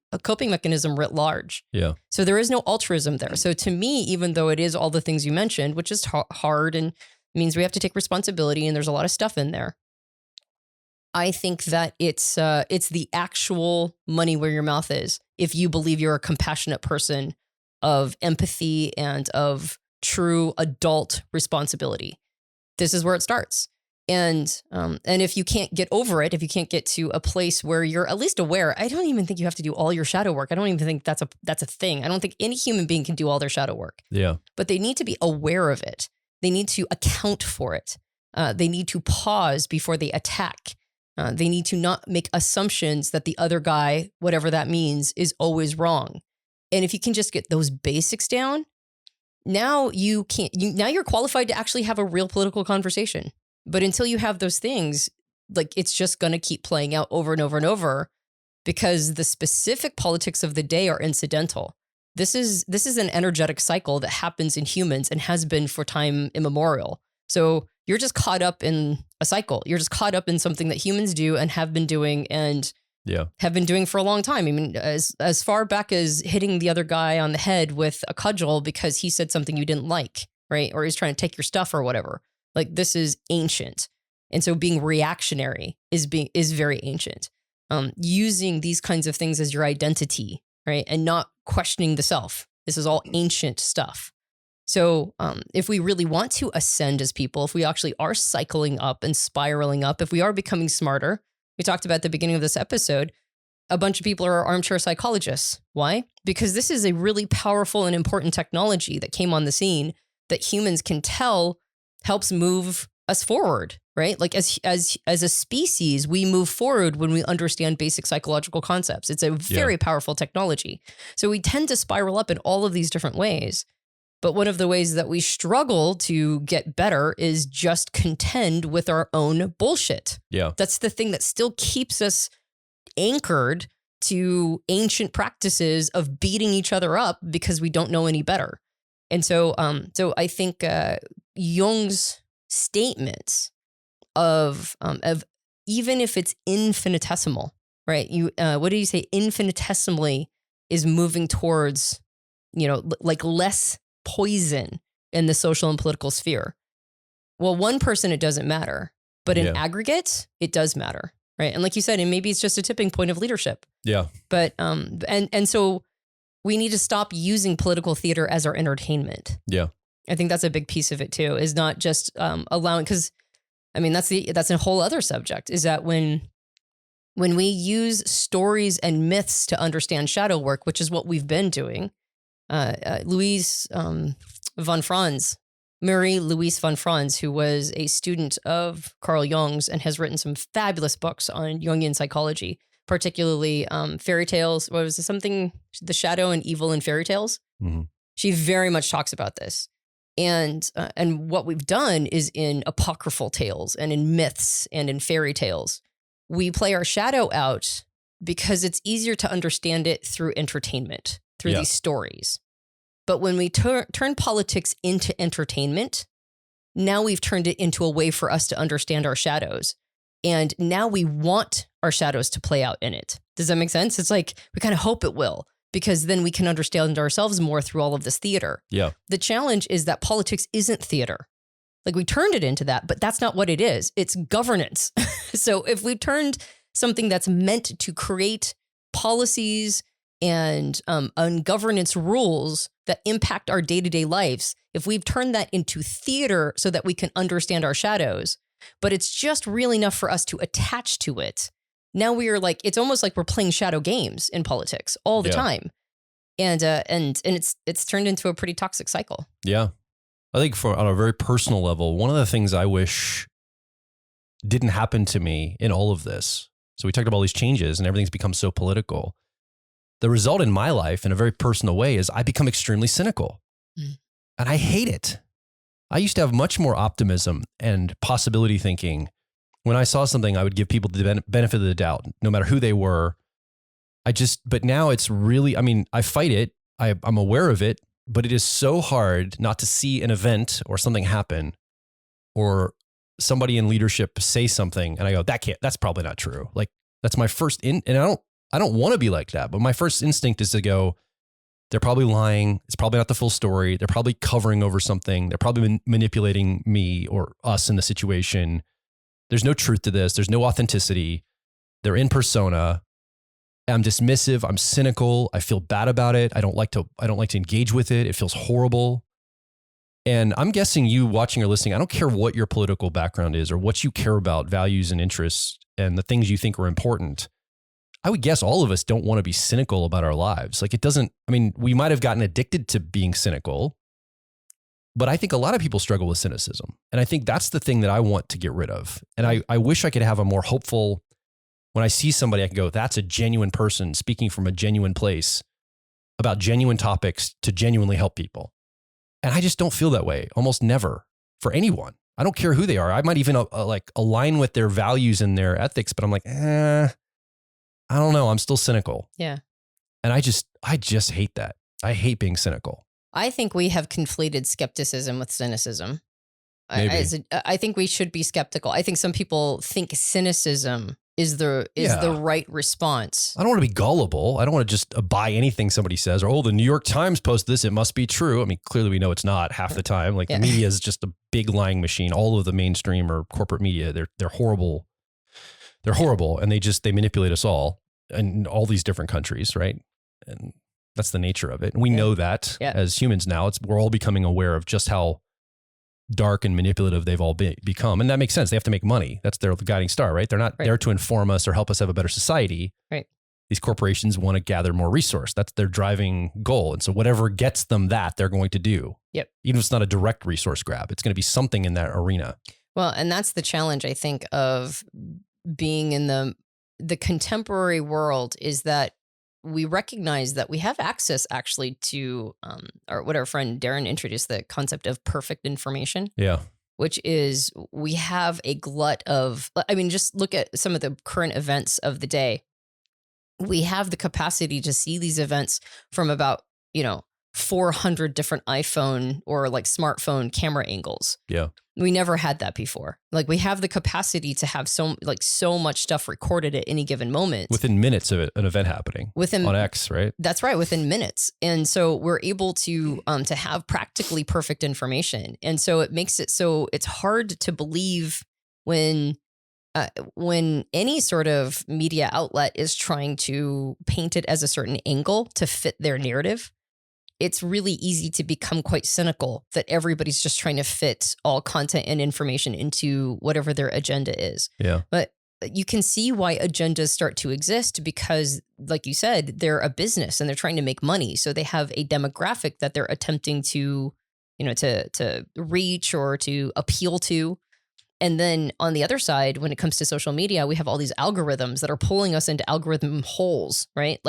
mechanism writ large. Yeah. So there is no altruism there. So to me, even though it is all the things you mentioned, which is hard and means we have to take responsibility, and there's a lot of stuff in there, I think that it's the actual money where your mouth is. If you believe you're a compassionate person of empathy and of true adult responsibility, this is where it starts. And if you can't get over it, if you can't get to a place where you're at least aware, I don't even think you have to do all your shadow work. I don't even think that's a thing. I don't think any human being can do all their shadow work. Yeah. But they need to be aware of it. They need to account for it. They need to pause before they attack. They need to not make assumptions that the other guy, whatever that means, is always wrong. And if you can just get those basics down, now you're qualified to actually have a real political conversation. But until you have those things, like, it's just going to keep playing out over and over and over, because the specific politics of the day are incidental. This is an energetic cycle that happens in humans and has been for time immemorial. So you're just caught up in a cycle. You're just caught up in something that humans do and have been doing and have been doing for a long time. I mean, as far back as hitting the other guy on the head with a cudgel because he said something you didn't like, right? Or he's trying to take your stuff or whatever. Like, this is ancient. And so being reactionary is very ancient. Using these kinds of things as your identity, right? And not questioning the self. This is all ancient stuff. So if we really want to ascend as people, if we actually are cycling up and spiraling up, if we are becoming smarter, we talked about at the beginning of this episode, a bunch of people are armchair psychologists. Why? Because this is a really powerful and important technology that came on the scene that humans can tell helps move us forward, right? Like, as a species, we move forward when we understand basic psychological concepts. It's a very powerful technology. So we tend to spiral up in all of these different ways. But one of the ways that we struggle to get better is just contend with our own bullshit. Yeah. That's the thing that still keeps us anchored to ancient practices of beating each other up because we don't know any better. And so I think Jung's statements of even if it's infinitesimal, right? What did you say? Infinitesimally is moving towards, like less poison in the social and political sphere. Well, one person, it doesn't matter, but in aggregate, it does matter, right? And like you said, and maybe it's just a tipping point of leadership. Yeah. But and so we need to stop using political theater as our entertainment. Yeah. I think that's a big piece of it too, is not just allowing, because I mean, that's a whole other subject, is that when we use stories and myths to understand shadow work, which is what we've been doing, Marie-Louise von Franz, who was a student of Carl Jung's and has written some fabulous books on Jungian psychology, particularly fairy tales. What was it? Something, The Shadow and Evil in Fairy Tales. Mm-hmm. She very much talks about this. And what we've done is in apocryphal tales and in myths and in fairy tales, we play our shadow out because it's easier to understand it through entertainment, through these stories. But when we turn politics into entertainment, now we've turned it into a way for us to understand our shadows. And now we want our shadows to play out in it. Does that make sense? It's like we kind of hope it will, because then we can understand ourselves more through all of this theater. Yeah. The challenge is that politics isn't theater. Like, we turned it into that, but that's not what it is. It's governance. So if we turned something that's meant to create policies and governance rules that impact our day-to-day lives, if we've turned that into theater so that we can understand our shadows, but it's just real enough for us to attach to it, now we are like, it's almost like we're playing shadow games in politics all the time. And it's turned into a pretty toxic cycle. Yeah. I think on a very personal level, one of the things I wish didn't happen to me in all of this. So we talked about all these changes and everything's become so political. The result in my life in a very personal way is I become extremely cynical and I hate it. I used to have much more optimism and possibility thinking. When I saw something, I would give people the benefit of the doubt, no matter who they were. But now it's really, I mean, I fight it. I'm aware of it, but it is so hard not to see an event or something happen or somebody in leadership say something and I go, that's probably not true. Like that's my first and I don't want to be like that, but my first instinct is to go, they're probably lying. It's probably not the full story. They're probably covering over something. They're probably manipulating me or us in the situation. There's no truth to this. There's no authenticity. They're in persona. I'm dismissive. I'm cynical. I feel bad about it. I don't like to engage with it. It feels horrible. And I'm guessing you watching or listening, I don't care what your political background is or what you care about, values and interests and the things you think are important. I would guess all of us don't want to be cynical about our lives. Like we might have gotten addicted to being cynical, but I think a lot of people struggle with cynicism. And I think that's the thing that I want to get rid of. And I wish I could have a more hopeful, when I see somebody, I can go, that's a genuine person speaking from a genuine place about genuine topics to genuinely help people. And I just don't feel that way almost never for anyone. I don't care who they are. I might even align with their values and their ethics, but I'm like, I don't know. I'm still cynical. Yeah. And I just hate that. I hate being cynical. I think we have conflated skepticism with cynicism. Maybe. I think we should be skeptical. I think some people think cynicism is the right response. I don't want to be gullible. I don't want to just buy anything somebody says or, the New York Times posted this, it must be true. I mean, clearly we know it's not half the time. Like the media is just a big lying machine. All of the mainstream or corporate media, they're horrible. They're horrible and they manipulate us all in all these different countries, right? And that's the nature of it. And we know that as humans now. We're all becoming aware of just how dark and manipulative they've all become. And that makes sense. They have to make money. That's their guiding star, right? They're not there to inform us or help us have a better society. Right. These corporations want to gather more resource. That's their driving goal. And so whatever gets them that, they're going to do. Yep. Even if it's not a direct resource grab, it's going to be something in that arena. Well, and that's the challenge, I think, of being in the contemporary world is that we recognize that we have access actually to, or what our friend Darren introduced, the concept of perfect information. Yeah. Which is we have a glut of, just look at some of the current events of the day. We have the capacity to see these events from about, 400 different iPhone or like smartphone camera angles. Yeah. We never had that before. Like we have the capacity to have so much stuff recorded at any given moment. Within minutes of an event happening. On X, right? That's right. Within minutes. And so we're able to have practically perfect information. And so it makes it so it's hard to believe when any sort of media outlet is trying to paint it as a certain angle to fit their narrative. It's really easy to become quite cynical that everybody's just trying to fit all content and information into whatever their agenda is. Yeah. But you can see why agendas start to exist because, like you said, they're a business and they're trying to make money. So they have a demographic that they're attempting to, to reach or to appeal to. And then on the other side, when it comes to social media, we have all these algorithms that are pulling us into algorithm holes, right?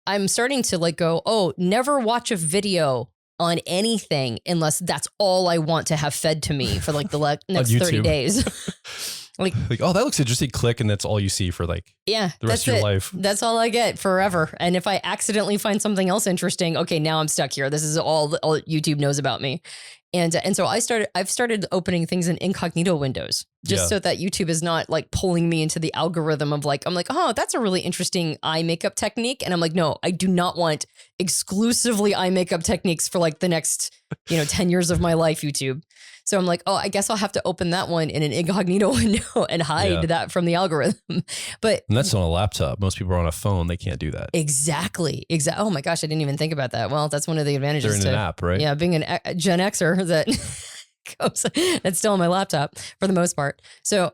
I'm starting to go, never watch a video on anything unless that's all I want to have fed to me for the next 30 days. that looks interesting. Click. And that's all you see for the rest of your life. That's all I get forever. And if I accidentally find something else interesting, okay, now I'm stuck here. This is all YouTube knows about me. And so I've started opening things in incognito windows just so that YouTube is not pulling me into the algorithm of I'm like, oh, that's a really interesting eye makeup technique. And I'm like, no, I do not want exclusively eye makeup techniques for the next, 10 years of my life, YouTube. So I'm like, oh, I guess I'll have to open that one in an incognito window and hide that from the algorithm. And that's on a laptop. Most people are on a phone. They can't do that. Exactly. Oh my gosh, I didn't even think about that. Well, that's one of the advantages. They're in an app, right? Yeah, being a Gen Xer that's still on my laptop for the most part. So,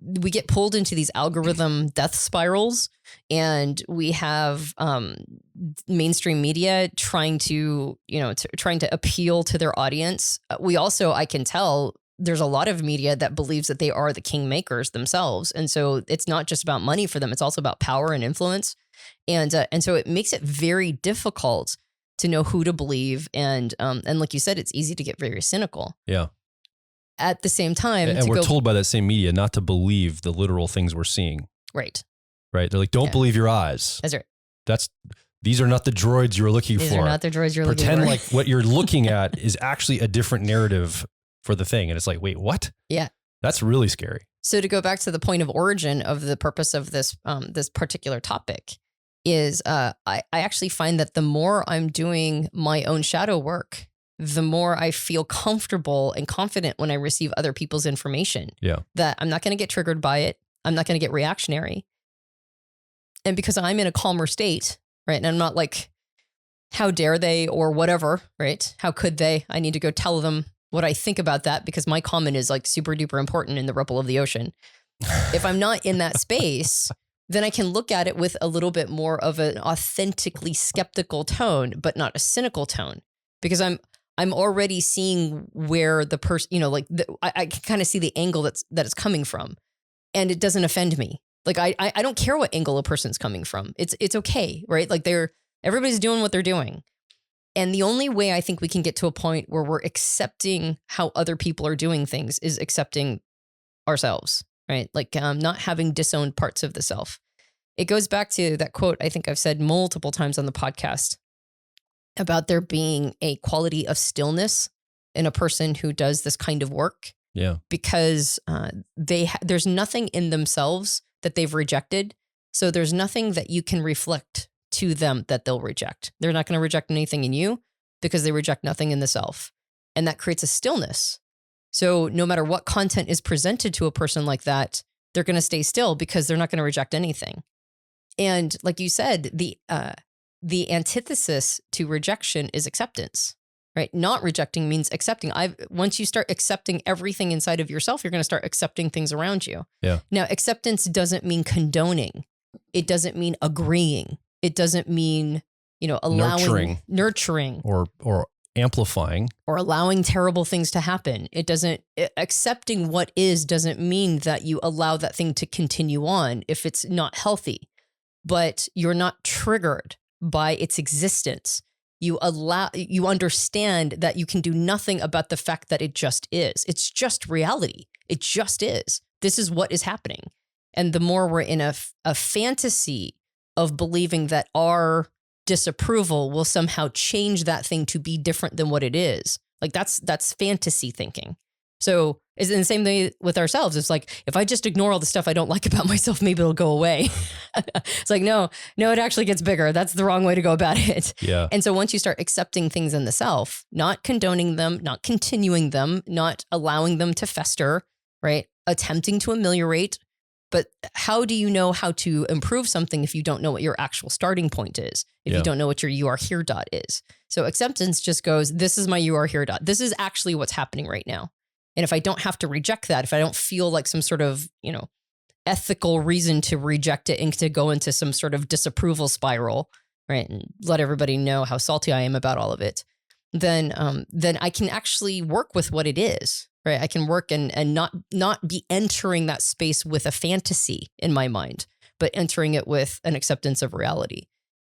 we get pulled into these algorithm death spirals, and we have mainstream media trying to appeal to their audience. We also, I can tell, there's a lot of media that believes that they are the kingmakers themselves. And so it's not just about money for them. It's also about power and influence. And so it makes it very difficult to know who to believe. And like you said, it's easy to get very cynical. Yeah. At the same time. And we're told by that same media not to believe the literal things we're seeing. Right. Right. They're like, don't believe your eyes. That's right. These are not the droids you were looking for. These are not the droids you're looking for. Pretend like what you're looking at is actually a different narrative for the thing. And it's like, wait, what? Yeah. That's really scary. So to go back to the point of origin of the purpose of this particular topic is I actually find that the more I'm doing my own shadow work, the more I feel comfortable and confident when I receive other people's information. Yeah. That I'm not going to get triggered by it. I'm not going to get reactionary. And because I'm in a calmer state, right? And I'm not like, how dare they or whatever, right? How could they? I need to go tell them what I think about that because my comment is like super duper important in the ripple of the ocean. If I'm not in that space, then I can look at it with a little bit more of an authentically skeptical tone, but not a cynical tone, because I'm already seeing where the person, I can kind of see the angle that it's coming from, and it doesn't offend me. Like I don't care what angle a person's coming from. It's okay, right? Like everybody's doing what they're doing. And the only way I think we can get to a point where we're accepting how other people are doing things is accepting ourselves, right? Like not having disowned parts of the self. It goes back to that quote I think I've said multiple times on the podcast about there being a quality of stillness in a person who does this kind of work. Yeah. Because there's nothing in themselves that they've rejected. So there's nothing that you can reflect to them that they'll reject. They're not going to reject anything in you because they reject nothing in the self. And that creates a stillness. So no matter what content is presented to a person like that, they're going to stay still because they're not going to reject anything. And like you said, the antithesis to rejection is acceptance, right? Not rejecting means accepting. Once you start accepting everything inside of yourself, you're going to start accepting things around you. Yeah. Now, acceptance doesn't mean condoning. It doesn't mean agreeing. It doesn't mean, allowing, nurturing or amplifying or allowing terrible things to happen. Accepting what is doesn't mean that you allow that thing to continue on if it's not healthy, but you're not triggered by its existence. You understand that you can do nothing about the fact that it just is. It's just reality. It just is. This is what is happening. And the more we're in a fantasy of believing that our disapproval will somehow change that thing to be different than what it is, like that's fantasy thinking. So it's in the same way with ourselves. It's like, if I just ignore all the stuff I don't like about myself, maybe it'll go away. It's like, no, it actually gets bigger. That's the wrong way to go about it. Yeah. And so once you start accepting things in the self, not condoning them, not continuing them, not allowing them to fester, right? Attempting to ameliorate. But how do you know how to improve something if you don't know what your actual starting point is? If you don't know what your you are here dot is? So acceptance just goes, this is my you are here dot. This is actually what's happening right now. And if I don't have to reject that, if I don't feel like some sort of, ethical reason to reject it and to go into some sort of disapproval spiral, right? And let everybody know how salty I am about all of it, then I can actually work with what it is, right? I can work and not be entering that space with a fantasy in my mind, but entering it with an acceptance of reality.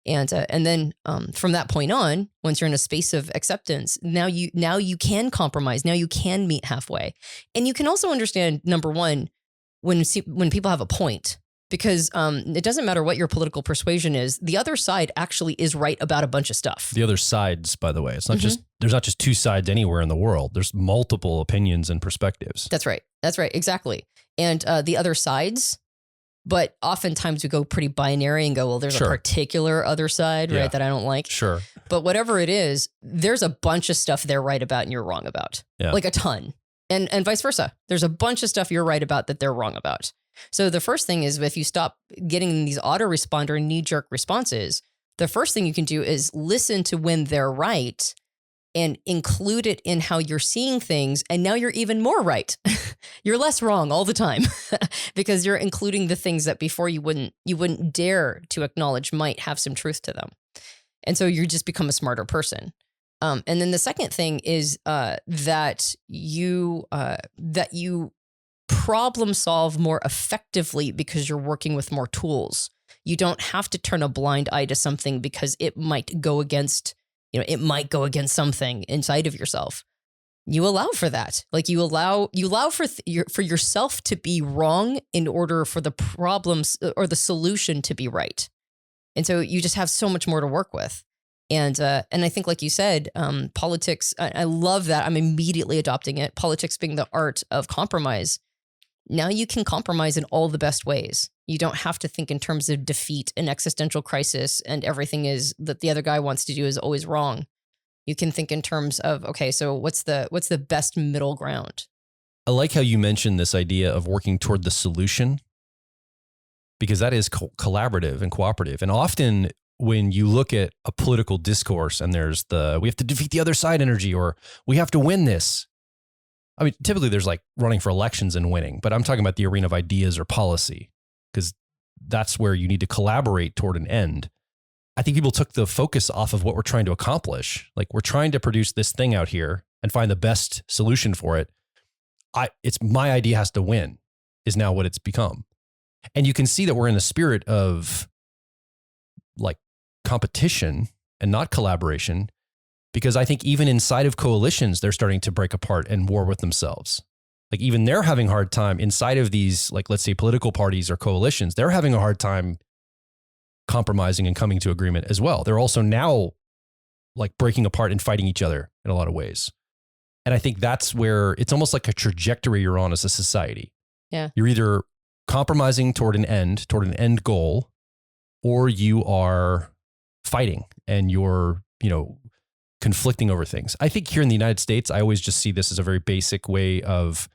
And then from that point on, once you're in a space of acceptance, now you can compromise. Now you can meet halfway, and you can also understand, number one, when people have a point, because it doesn't matter what your political persuasion is. The other side actually is right about a bunch of stuff. The other sides, by the way, it's not there's not just two sides anywhere in the world. There's multiple opinions and perspectives. That's right. Exactly. And the other sides. But oftentimes we go pretty binary and go, well, there's a particular other side, right, that I don't like. Sure. But whatever it is, there's a bunch of stuff they're right about and you're wrong about. Yeah. Like a ton. And vice versa. There's a bunch of stuff you're right about that they're wrong about. So the first thing is, if you stop getting these autoresponder knee-jerk responses, the first thing you can do is listen to when they're right and include it in how you're seeing things. And now you're even more right. You're less wrong all the time because you're including the things that before you wouldn't dare to acknowledge might have some truth to them. And so you just become a smarter person. And then the second thing is that you problem solve more effectively because you're working with more tools. You don't have to turn a blind eye to something because it might go against something inside of yourself. You allow for that. Like you allow for yourself to be wrong in order for the problems or the solution to be right. And so you just have so much more to work with. And I think, like you said, politics, I love that. I'm immediately adopting it. Politics being the art of compromise. Now you can compromise in all the best ways. You don't have to think in terms of defeat and existential crisis and everything is that the other guy wants to do is always wrong. You can think in terms of, okay, so what's the best middle ground? I like how you mentioned this idea of working toward the solution, because that is collaborative and cooperative. And often when you look at a political discourse and there's we have to defeat the other side energy, or we have to win this. I mean, typically there's like running for elections and winning, but I'm talking about the arena of ideas or policy, because that's where you need to collaborate toward an end. I think people took the focus off of what we're trying to accomplish. Like, we're trying to produce this thing out here and find the best solution for it. It's my idea has to win is now what it's become. And you can see that we're in the spirit of like competition and not collaboration, because I think even inside of coalitions, they're starting to break apart and war with themselves. Like, even they're having a hard time inside of these, like, let's say political parties or coalitions, they're having a hard time compromising and coming to agreement as well. They're also now like breaking apart and fighting each other in a lot of ways. And I think that's where it's almost like a trajectory you're on as a society. Yeah. You're either compromising toward an end goal, or you are fighting and you're, conflicting over things. I think here in the United States, I always just see this as a very basic way of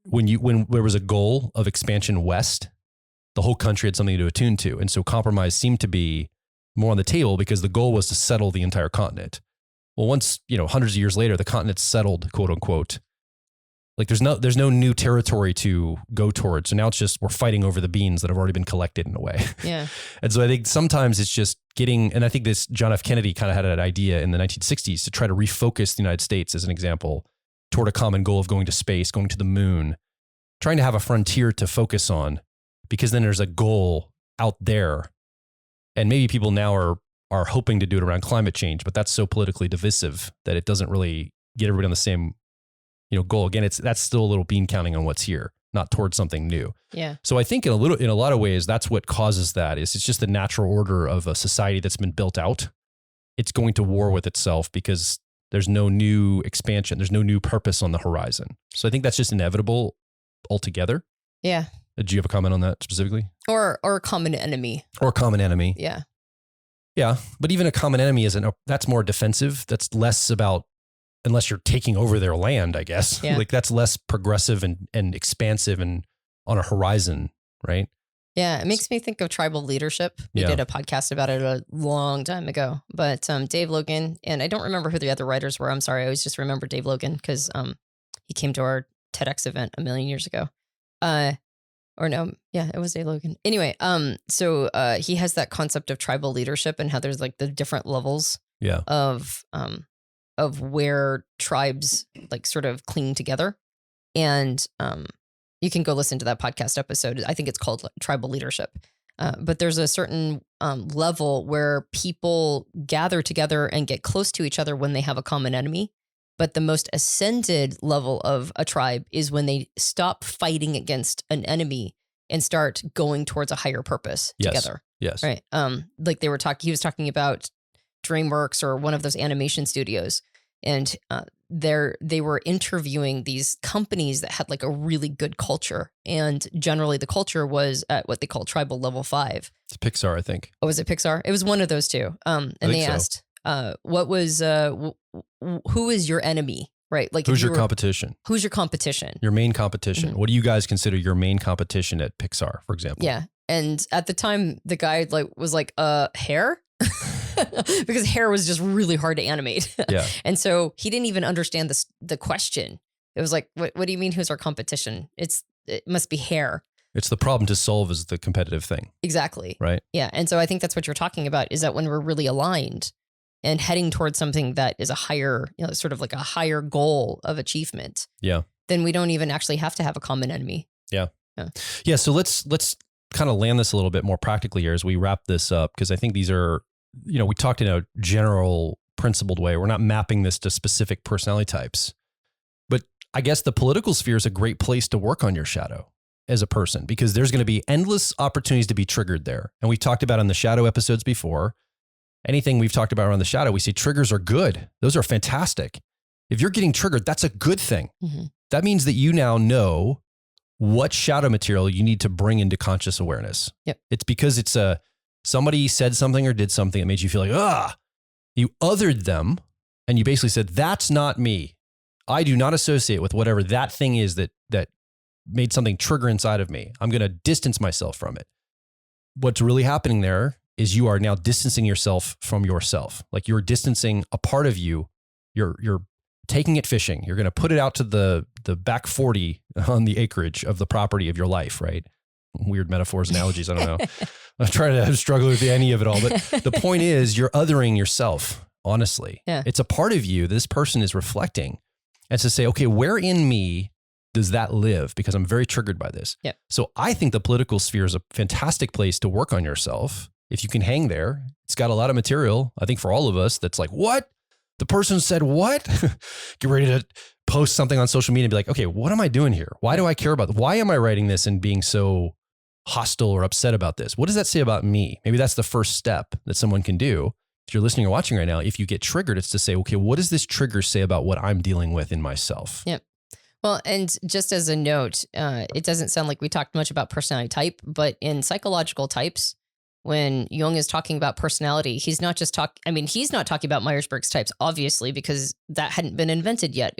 when there was a goal of expansion west, the whole country had something to attune to. And so compromise seemed to be more on the table because the goal was to settle the entire continent. Well, once, hundreds of years later, the continent's settled, quote unquote, like there's no new territory to go towards. So now it's just, we're fighting over the beans that have already been collected in a way. Yeah. And so I think sometimes it's just and I think this John F. Kennedy kind of had an idea in the 1960s to try to refocus the United States, as an example, toward a common goal of going to space, going to the moon, trying to have a frontier to focus on, because then there's a goal out there. And maybe people now are hoping to do it around climate change, but that's so politically divisive that it doesn't really get everybody on the same goal. Again, that's still a little bean counting on what's here, not towards something new. Yeah. So I think in a lot of ways, that's what causes that. It's just the natural order of a society that's been built out. It's going to war with itself because there's no new expansion. There's no new purpose on the horizon. So I think that's just inevitable altogether. Yeah. Do you have a comment on that specifically? Or a common enemy. Or a common enemy. Yeah. Yeah. But even a common enemy that's more defensive. That's less about, unless you're taking over their land, I guess. Yeah. Like, that's less progressive and expansive and on a horizon, right? Yeah, it makes me think of tribal leadership. We did a podcast about it a long time ago. But Dave Logan, and I don't remember who the other writers were. I'm sorry. I always just remember Dave Logan because he came to our TEDx event a million years ago. It was Dave Logan. Anyway, so he has that concept of tribal leadership and how there's like the different levels of where tribes like sort of cling together. And you can go listen to that podcast episode. I think it's called Tribal Leadership. But there's a certain level where people gather together and get close to each other when they have a common enemy. But the most ascended level of a tribe is when they stop fighting against an enemy and start going towards a higher purpose together. Yes. Right. Like he was talking about DreamWorks or one of those animation studios. And they were interviewing these companies that had like a really good culture. And generally the culture was at what they call tribal level 5. It's Pixar, I think. Oh, was it Pixar? It was one of those two. And they asked, who is your enemy? Right. Like, who's your competition? Who's your competition? Your main competition. Mm-hmm. What do you guys consider your main competition at Pixar, for example? Yeah. And at the time the guy was like, hair. because hair was just really hard to animate. Yeah. And so he didn't even understand the question. It was like, what do you mean? Who's our competition? It must be hair. It's the problem to solve is the competitive thing. Exactly. Right. Yeah. And so I think that's what you're talking about, is that when we're really aligned and heading towards something that is a higher, sort of like a higher goal of achievement. Yeah. Then we don't even actually have to have a common enemy. Yeah. Yeah. So let's kind of land this a little bit more practically here as we wrap this up, because I think these are, we talked in a general principled way. We're not mapping this to specific personality types, but I guess the political sphere is a great place to work on your shadow as a person, because there's going to be endless opportunities to be triggered there. And we talked about in the shadow episodes before, anything we've talked about around the shadow, we say triggers are good. Those are fantastic. If you're getting triggered, that's a good thing. Mm-hmm. That means that you now know what shadow material you need to bring into conscious awareness. Yep. It's because it's somebody said something or did something that made you feel like, you othered them. And you basically said, that's not me. I do not associate with whatever that thing is that made something trigger inside of me. I'm going to distance myself from it. What's really happening there is you are now distancing yourself from yourself. Like you're distancing a part of you. You're taking it fishing. You're going to put it out to the back 40 on the acreage of the property of your life, right? Weird metaphors, analogies. I don't know. I'm trying to struggle with any of it all. But the point is you're othering yourself, honestly. Yeah. It's a part of you this person is reflecting. And to say, okay, where in me does that live? Because I'm very triggered by this. Yep. So I think the political sphere is a fantastic place to work on yourself. If you can hang there, it's got a lot of material, I think, for all of us that's like, what? The person said what? Get ready to post something on social media and be like, okay, what am I doing here? Why do I care about this? Why am I writing this and being so hostile or upset about this? What does that say about me? Maybe that's the first step that someone can do. If you're listening or watching right now, if you get triggered, it's to say, okay, what does this trigger say about what I'm dealing with in myself? Yep. Well, and just as a note, it doesn't sound like we talked much about personality type, but in psychological types, when Jung is talking about personality, he's not talking about Myers-Briggs types, obviously, because that hadn't been invented yet.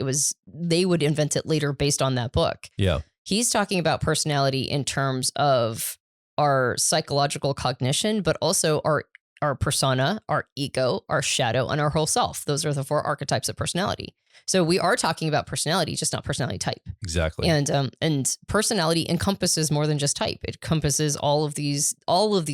They would invent it later based on that book. Yeah. He's talking about personality in terms of our psychological cognition, but also our persona, our ego, our shadow, and our whole self. Those are the 4 archetypes of personality. So we are talking about personality, just not personality type. Exactly. And personality encompasses more than just type. It encompasses all of these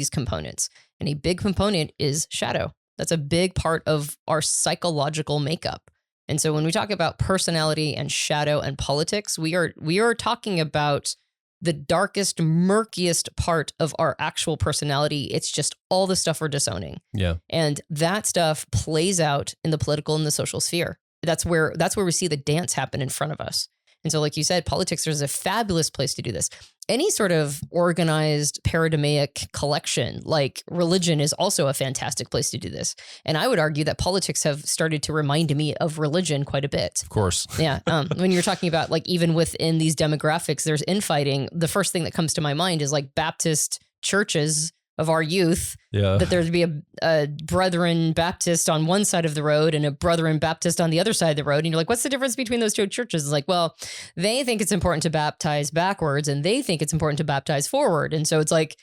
components. And a big component is shadow. That's a big part of our psychological makeup. And so when we talk about personality and shadow and politics, we are talking about the darkest, murkiest part of our actual personality. It's just all the stuff we're disowning. Yeah. And that stuff plays out in the political and the social sphere. That's where we see the dance happen in front of us. And so, like you said, politics is a fabulous place to do this. Any sort of organized paradigmatic collection like religion is also a fantastic place to do this. And I would argue that politics have started to remind me of religion quite a bit. Of course. Yeah. When you're talking about like even within these demographics, there's infighting. The first thing that comes to my mind is like Baptist churches of our youth, that there'd be a Brethren Baptist on one side of the road and a Brethren Baptist on the other side of the road. And you're like, what's the difference between those two churches? It's like, well, they think it's important to baptize backwards and they think it's important to baptize forward. And so it's like,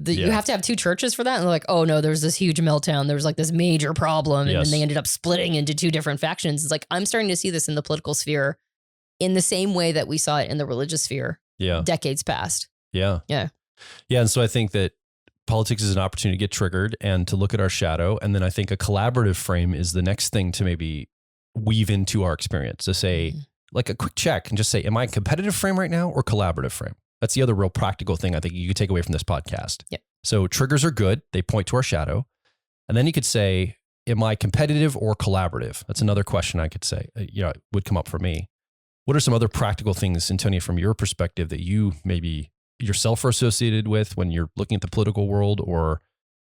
you have to have 2 churches for that. And they're like, oh no, there's this huge meltdown. There was like this major problem. And then they ended up splitting into 2 different factions. It's like, I'm starting to see this in the political sphere in the same way that we saw it in the religious sphere decades past. Yeah. Yeah. Yeah. And so I think that politics is an opportunity to get triggered and to look at our shadow. And then I think a collaborative frame is the next thing to maybe weave into our experience, to say like a quick check and just say, am I in competitive frame right now or collaborative frame? That's the other real practical thing I think you could take away from this podcast. Yep. So triggers are good. They point to our shadow. And then you could say, am I competitive or collaborative? That's another question I could say, would come up for me. What are some other practical things, Antonia, from your perspective that you maybe yourself are associated with when you're looking at the political world, or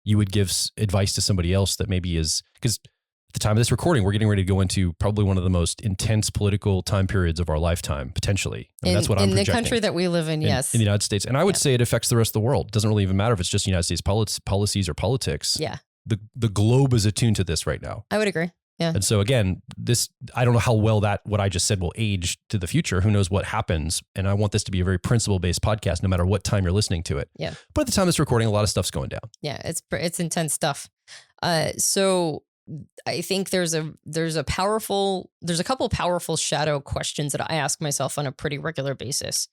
you would give advice to somebody else that maybe is, because at the time of this recording, we're getting ready to go into probably one of the most intense political time periods of our lifetime, potentially. I mean, that's what I'm projecting. In the country that we live in, yes. In the United States. And I would say it affects the rest of the world. It doesn't really even matter if it's just United States policies or politics. Yeah. The globe is attuned to this right now. I would agree. Yeah. And so again, I don't know how well what I just said will age to the future. Who knows what happens? And I want this to be a very principle-based podcast, no matter what time you're listening to it. Yeah. But at the time of this recording, a lot of stuff's going down. Yeah. It's intense stuff. So I think there's a couple powerful shadow questions that I ask myself on a pretty regular basis.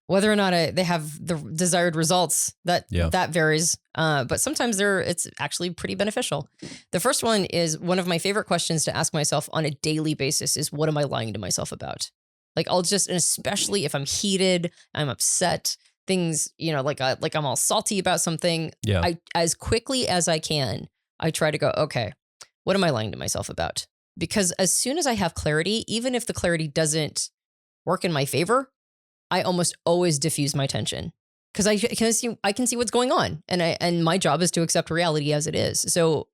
Whether or not they have the desired results, that varies. But sometimes it's actually pretty beneficial. The first one is one of my favorite questions to ask myself on a daily basis is, what am I lying to myself about? Like and especially if I'm heated, I'm upset, things, like I'm all salty about something. Yeah. As quickly as I can, I try to go, okay, what am I lying to myself about? Because as soon as I have clarity, even if the clarity doesn't work in my favor, I almost always diffuse my tension because I can see what's going on, and my job is to accept reality as it is. So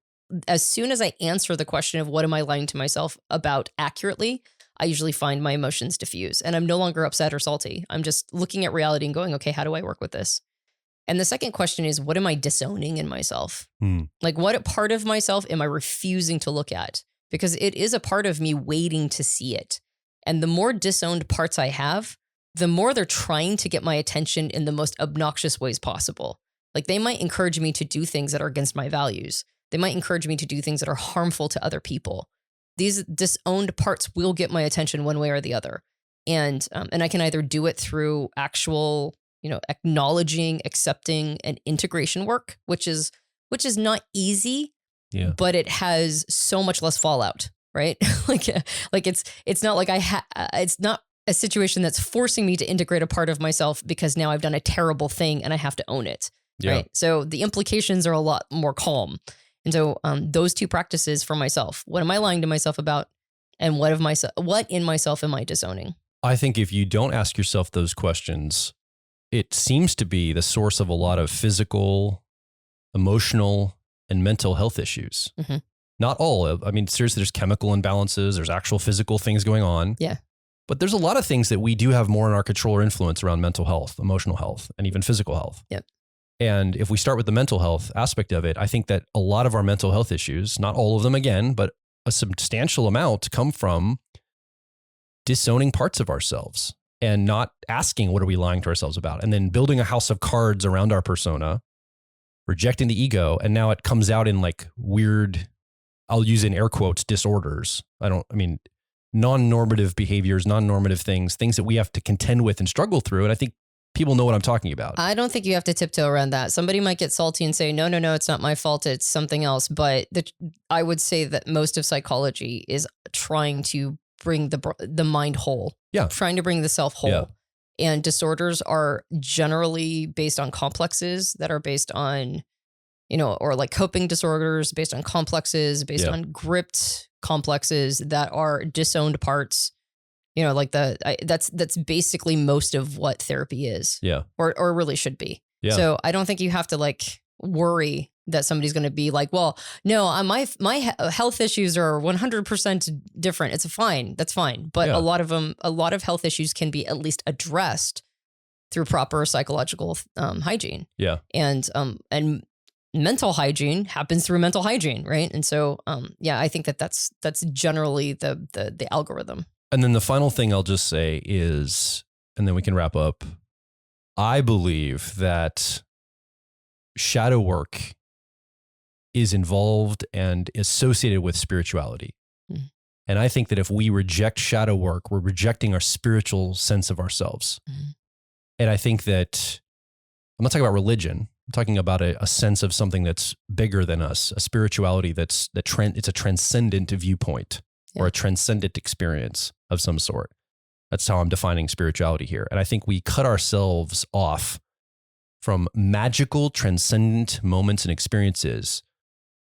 as soon as I answer the question of what am I lying to myself about accurately, I usually find my emotions diffuse, and I'm no longer upset or salty. I'm just looking at reality and going, okay, how do I work with this? And the second question is, what am I disowning in myself? Like, what part of myself am I refusing to look at? Because it is a part of me waiting to see it. And the more disowned parts I have, the more they're trying to get my attention in the most obnoxious ways possible. Like, they might encourage me to do things that are against my values. They might encourage me to do things that are harmful to other people. These disowned parts will get my attention one way or the other. And I can either do it through actual, acknowledging, accepting, and integration work, which is not easy, but it has so much less fallout, right? like it's not like it's not a situation that's forcing me to integrate a part of myself because now I've done a terrible thing and I have to own it. Yeah. Right. So the implications are a lot more calm. And so those two practices for myself, what am I lying to myself about? And what in myself am I disowning? I think if you don't ask yourself those questions, it seems to be the source of a lot of physical, emotional, and mental health issues. Mm-hmm. Not all. I mean, seriously, there's chemical imbalances. There's actual physical things going on. Yeah. But there's a lot of things that we do have more in our control or influence around mental health, emotional health, and even physical health. Yep. And if we start with the mental health aspect of it, I think that a lot of our mental health issues, not all of them again, but a substantial amount come from disowning parts of ourselves and not asking what are we lying to ourselves about, and then building a house of cards around our persona, rejecting the ego. And now it comes out in like weird, I'll use in air quotes, disorders. Non-normative behaviors, non-normative things that we have to contend with and struggle through. And I think people know what I'm talking about. I don't think you have to tiptoe around that. Somebody might get salty and say, no, it's not my fault. It's something else. But I would say that most of psychology is trying to bring the mind whole. Yeah. Trying to bring the self whole. Yeah. And disorders are generally based on complexes that are based on, or like coping disorders based on complexes, based on gripped complexes that are disowned parts, that's basically most of what therapy is. Yeah. Or really should be. Yeah. So I don't think you have to like worry that somebody's going to be like, well, no, my health issues are 100% different. It's fine. That's fine. But a lot of health issues can be at least addressed through proper psychological hygiene. Yeah. And mental hygiene happens through mental hygiene, right? And so, I think that's generally the algorithm. And then the final thing I'll just say is, and then we can wrap up. I believe that shadow work is involved and associated with spirituality. Mm-hmm. And I think that if we reject shadow work, we're rejecting our spiritual sense of ourselves. Mm-hmm. And I think that I'm not talking about religion. I'm talking about a sense of something that's bigger than us, a spirituality it's a transcendent viewpoint or a transcendent experience of some sort. That's how I'm defining spirituality here. And I think we cut ourselves off from magical, transcendent moments and experiences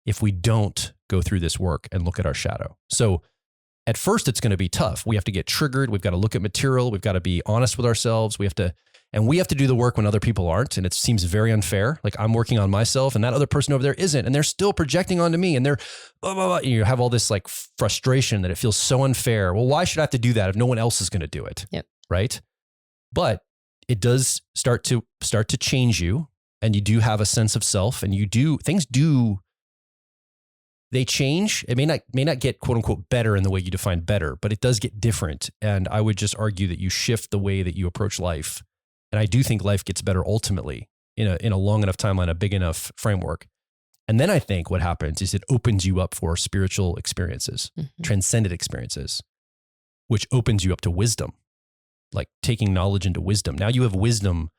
if we don't go through this work and look at our shadow. So at first it's going to be tough. We have to get triggered. We've got to look at material. We've got to be honest with ourselves. We have to do the work when other people aren't. And it seems very unfair. Like I'm working on myself and that other person over there isn't, and they're still projecting onto me, and they're blah, blah, blah. You have all this like frustration that it feels so unfair. Well, why should I have to do that if no one else is going to do it? Yep. Right. But it does start to change you, and you do have a sense of self, and they change. It may not get quote unquote better in the way you define better, but it does get different. And I would just argue that you shift the way that you approach life. And I do think life gets better ultimately in a long enough timeline, a big enough framework. And then I think what happens is it opens you up for spiritual experiences, transcendent experiences, which opens you up to wisdom, like taking knowledge into wisdom. Now you have wisdom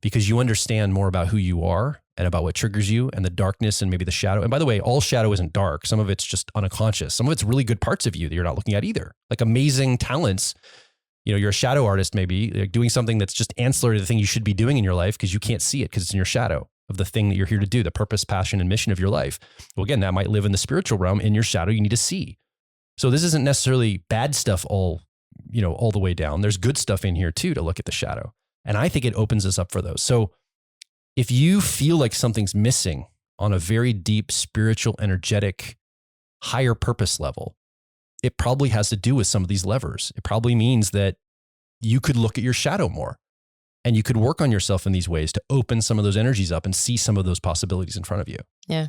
because you understand more about who you are and about what triggers you and the darkness and maybe the shadow. And by the way, all shadow isn't dark. Some of it's just unconscious. Some of it's really good parts of you that you're not looking at either. Like amazing talents. You know, you're a shadow artist, maybe like doing something that's just ancillary to the thing you should be doing in your life because you can't see it because it's in your shadow of the thing that you're here to do, the purpose, passion, and mission of your life. Well, again, that might live in the spiritual realm in your shadow you need to see. So this isn't necessarily bad stuff all the way down. There's good stuff in here too to look at the shadow. And I think it opens us up for those. So if you feel like something's missing on a very deep, spiritual, energetic, higher purpose level, it probably has to do with some of these levers. It probably means that you could look at your shadow more and you could work on yourself in these ways to open some of those energies up and see some of those possibilities in front of you. Yeah.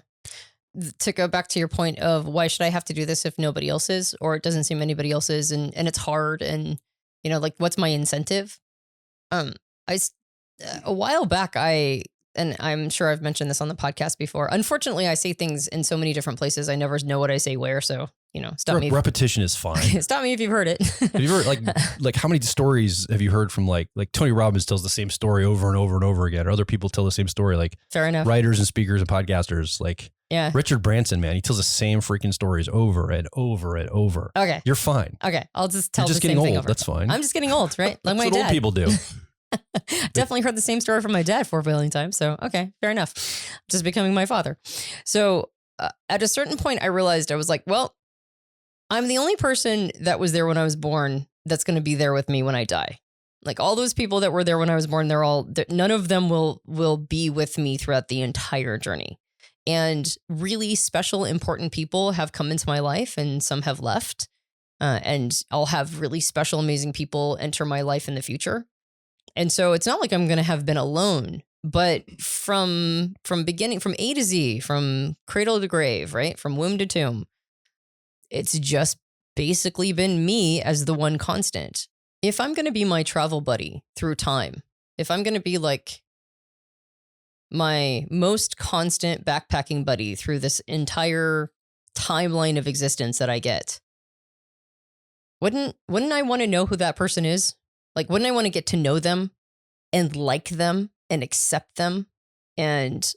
To go back to your point of why should I have to do this if nobody else is, or it doesn't seem anybody else is, and it's hard, and like what's my incentive? A while back, and I'm sure I've mentioned this on the podcast before. Unfortunately, I say things in so many different places. I never know what I say where. So, stop me. Repetition is fine. Stop me if you've heard it. Have you heard like how many stories have you heard from like Tony Robbins tells the same story over and over and over again, or other people tell the same story, like fair enough. Writers and speakers and podcasters, like Richard Branson, man, he tells the same freaking stories over and over and over. Okay. You're fine. Okay. I'll just tell You're just the getting same thing old. over. That's fine. I'm just getting old, right? Like That's my what dad. old people do. Definitely heard the same story from my dad 4 billion times. So, okay, fair enough. Just becoming my father. So at a certain point, I realized I was like, well, I'm the only person that was there when I was born that's going to be there with me when I die. Like all those people that were there when I was born, none of them will be with me throughout the entire journey. And really special, important people have come into my life and some have left. And I'll have really special, amazing people enter my life in the future. And so it's not like I'm going to have been alone, but from beginning, from A to Z, from cradle to grave, right? From womb to tomb, it's just basically been me as the one constant. If I'm going to be my travel buddy through time, if I'm going to be like my most constant backpacking buddy through this entire timeline of existence that I get, wouldn't I want to know who that person is? Like, wouldn't I want to get to know them and like them and accept them and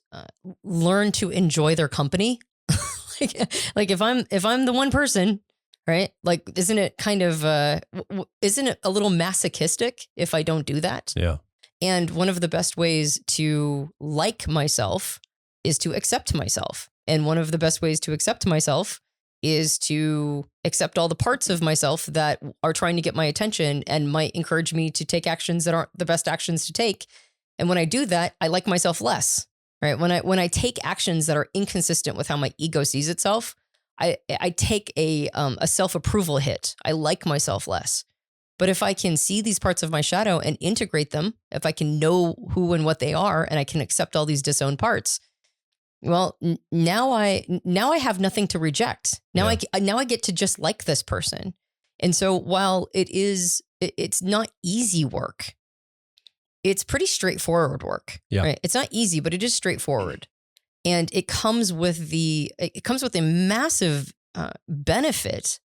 learn to enjoy their company? like if I'm the one person, right? Like, isn't it kind of, isn't it a little masochistic if I don't do that? Yeah. And one of the best ways to like myself is to accept myself. And one of the best ways to accept myself is to accept all the parts of myself that are trying to get my attention and might encourage me to take actions that aren't the best actions to take. And when I do that, I like myself less, right? When I take actions that are inconsistent with how my ego sees itself, I take a self-approval hit. I like myself less. But if I can see these parts of my shadow and integrate them, if I can know who and what they are, and I can accept all these disowned parts, well, now I have nothing to reject. Now I get to just like this person. And so while it's not easy work, it's pretty straightforward work. Yeah. Right? It's not easy, but it is straightforward. And it comes with a massive benefit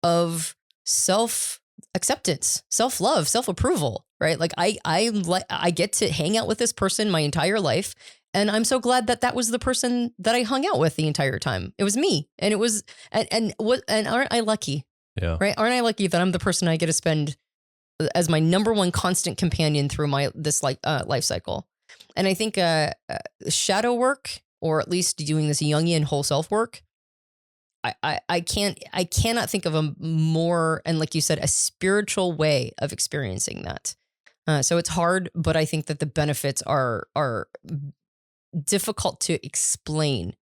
of self-acceptance, self-love, self-approval, right? Like I get to hang out with this person my entire life. And I'm so glad that was the person that I hung out with the entire time. It was me. And it was, and aren't I lucky? Yeah. Right. Aren't I lucky that I'm the person I get to spend as my number one constant companion through this life cycle? And I think shadow work, or at least doing this Jungian whole self work, I cannot think of a more, and like you said, a spiritual way of experiencing that. So it's hard, but I think that the benefits are difficult to explain.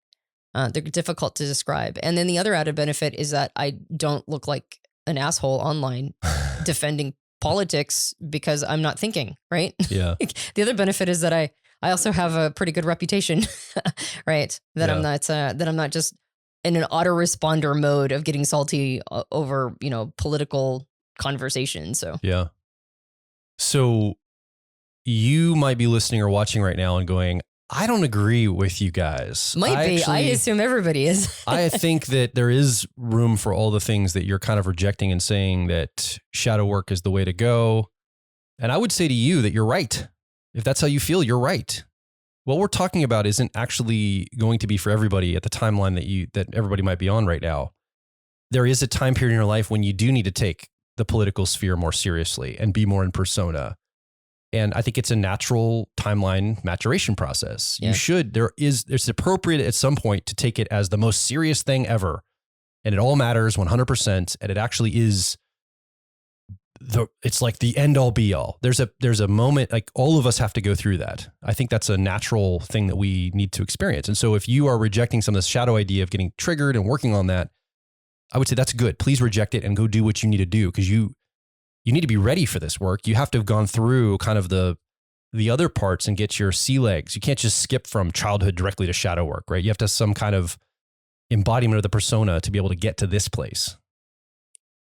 They're difficult to describe. And then the other added benefit is that I don't look like an asshole online defending politics because I'm not thinking, right? Yeah. The other benefit is that I also have a pretty good reputation, right? That I'm not just in an autoresponder mode of getting salty over, political conversation. So yeah. So you might be listening or watching right now and going, I don't agree with you guys. I assume everybody is. I think that there is room for all the things that you're kind of rejecting and saying that shadow work is the way to go. And I would say to you that you're right. If that's how you feel, you're right. What we're talking about isn't actually going to be for everybody at the timeline that everybody might be on right now. There is a time period in your life when you do need to take the political sphere more seriously and be more in persona. And I think it's a natural timeline maturation process. Yeah. It's appropriate at some point to take it as the most serious thing ever. And it all matters 100%. And it actually is it's like the end all be all. There's a moment, like all of us have to go through that. I think that's a natural thing that we need to experience. And so if you are rejecting some of this shadow idea of getting triggered and working on that, I would say that's good. Please reject it and go do what you need to do, because you need to be ready for this work. You have to have gone through kind of the other parts and get your sea legs. You can't just skip from childhood directly to shadow work, right? You have to have some kind of embodiment of the persona to be able to get to this place.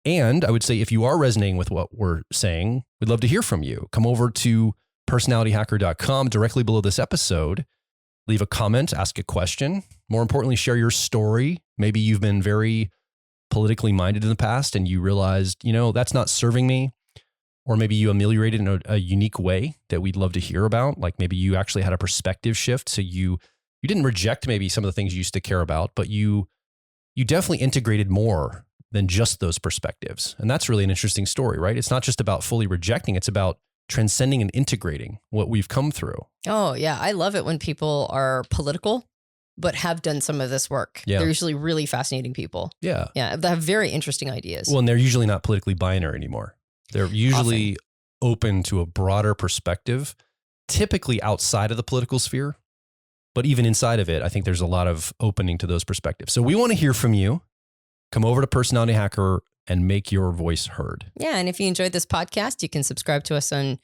And I would say if you are resonating with what we're saying, we'd love to hear from you. Come over to personalityhacker.com directly below this episode. Leave a comment, ask a question. More importantly, share your story. Maybe you've been very politically minded in the past and you realized, that's not serving me. Or maybe you ameliorated in a unique way that we'd love to hear about. Like maybe you actually had a perspective shift. So you didn't reject maybe some of the things you used to care about, but you definitely integrated more than just those perspectives. And that's really an interesting story, right? It's not just about fully rejecting, it's about transcending and integrating what we've come through. Oh, yeah. I love it when people are political, but have done some of this work. Yeah. They're usually really fascinating people. Yeah. Yeah. They have very interesting ideas. Well, and they're usually not politically binary anymore. They're usually open to a broader perspective, typically outside of the political sphere. But even inside of it, I think there's a lot of opening to those perspectives. So we want to hear from you. Come over to Personality Hacker and make your voice heard. Yeah. And if you enjoyed this podcast, you can subscribe to us on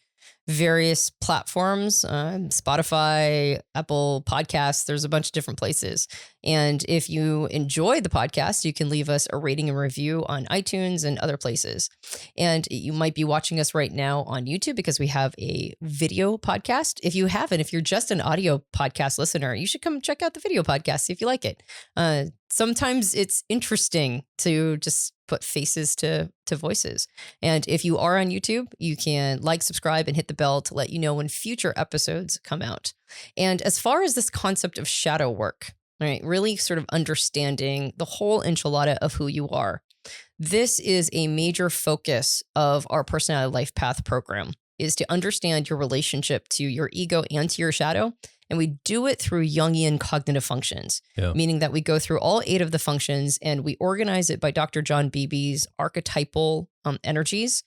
various platforms, Spotify, Apple Podcasts. There's a bunch of different places. And if you enjoy the podcast, you can leave us a rating and review on iTunes and other places. And you might be watching us right now on YouTube because we have a video podcast. If you haven't, if you're just an audio podcast listener, you should come check out the video podcast, see if you like it. Sometimes it's interesting to just put faces to voices. And if you are on YouTube, you can subscribe, and hit the bell to let you know when future episodes come out. And as far as this concept of shadow work, right, really sort of understanding the whole enchilada of who you are, this is a major focus of our Personality Life Path program, is to understand your relationship to your ego and to your shadow. And we do it through Jungian cognitive functions, meaning that we go through all 8 of the functions and we organize it by Dr. John Beebe's archetypal energies.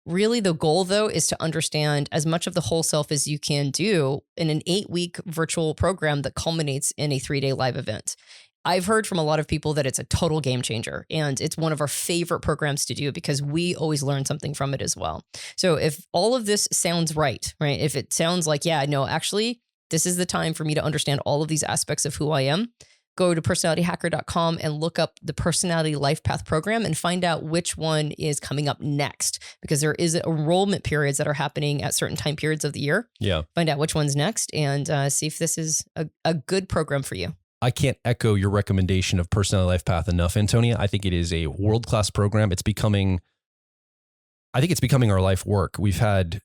Really, the goal, though, is to understand as much of the whole self as you can do in an 8-week virtual program that culminates in a 3-day live event. I've heard from a lot of people that it's a total game changer, and it's one of our favorite programs to do because we always learn something from it as well. So if all of this sounds right, if it sounds like, actually, this is the time for me to understand all of these aspects of who I am, go to personalityhacker.com and look up the Personality Life Path program and find out which one is coming up next, because there is enrollment periods that are happening at certain time periods of the year. Yeah. Find out which one's next and see if this is a good program for you. I can't echo your recommendation of Personality Life Path enough, Antonia. I think it is a world-class program. I think it's becoming our life work. We've had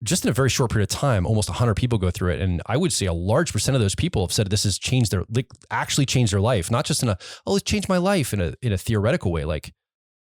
just in a very short period of time, almost 100 people go through it. And I would say a large percent of those people have said this has actually changed their life, not just it's changed my life in a theoretical way. Like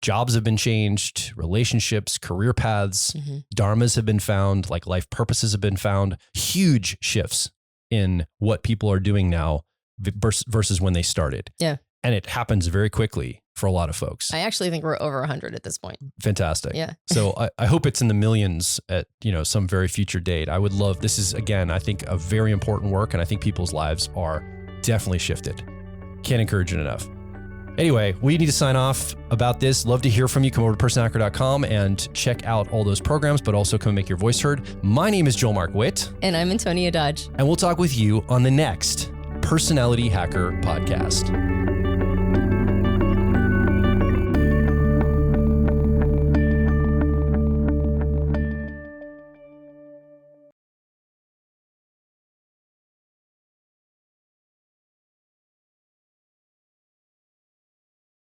jobs have been changed, relationships, career paths, dharmas have been found, like life purposes have been found, huge shifts in what people are doing now versus when they started. Yeah. And it happens very quickly for a lot of folks. I actually think we're over 100 at this point. Fantastic. Yeah. So I hope it's in the millions at, some very future date. I would love, this is, again, I think a very important work, and I think people's lives are definitely shifted. Can't encourage it enough. Anyway, we need to sign off about this. Love to hear from you. Come over to personhacker.com and check out all those programs, but also come make your voice heard. My name is Joel Mark Witt. And I'm Antonia Dodge. And we'll talk with you on the next Personality Hacker podcast.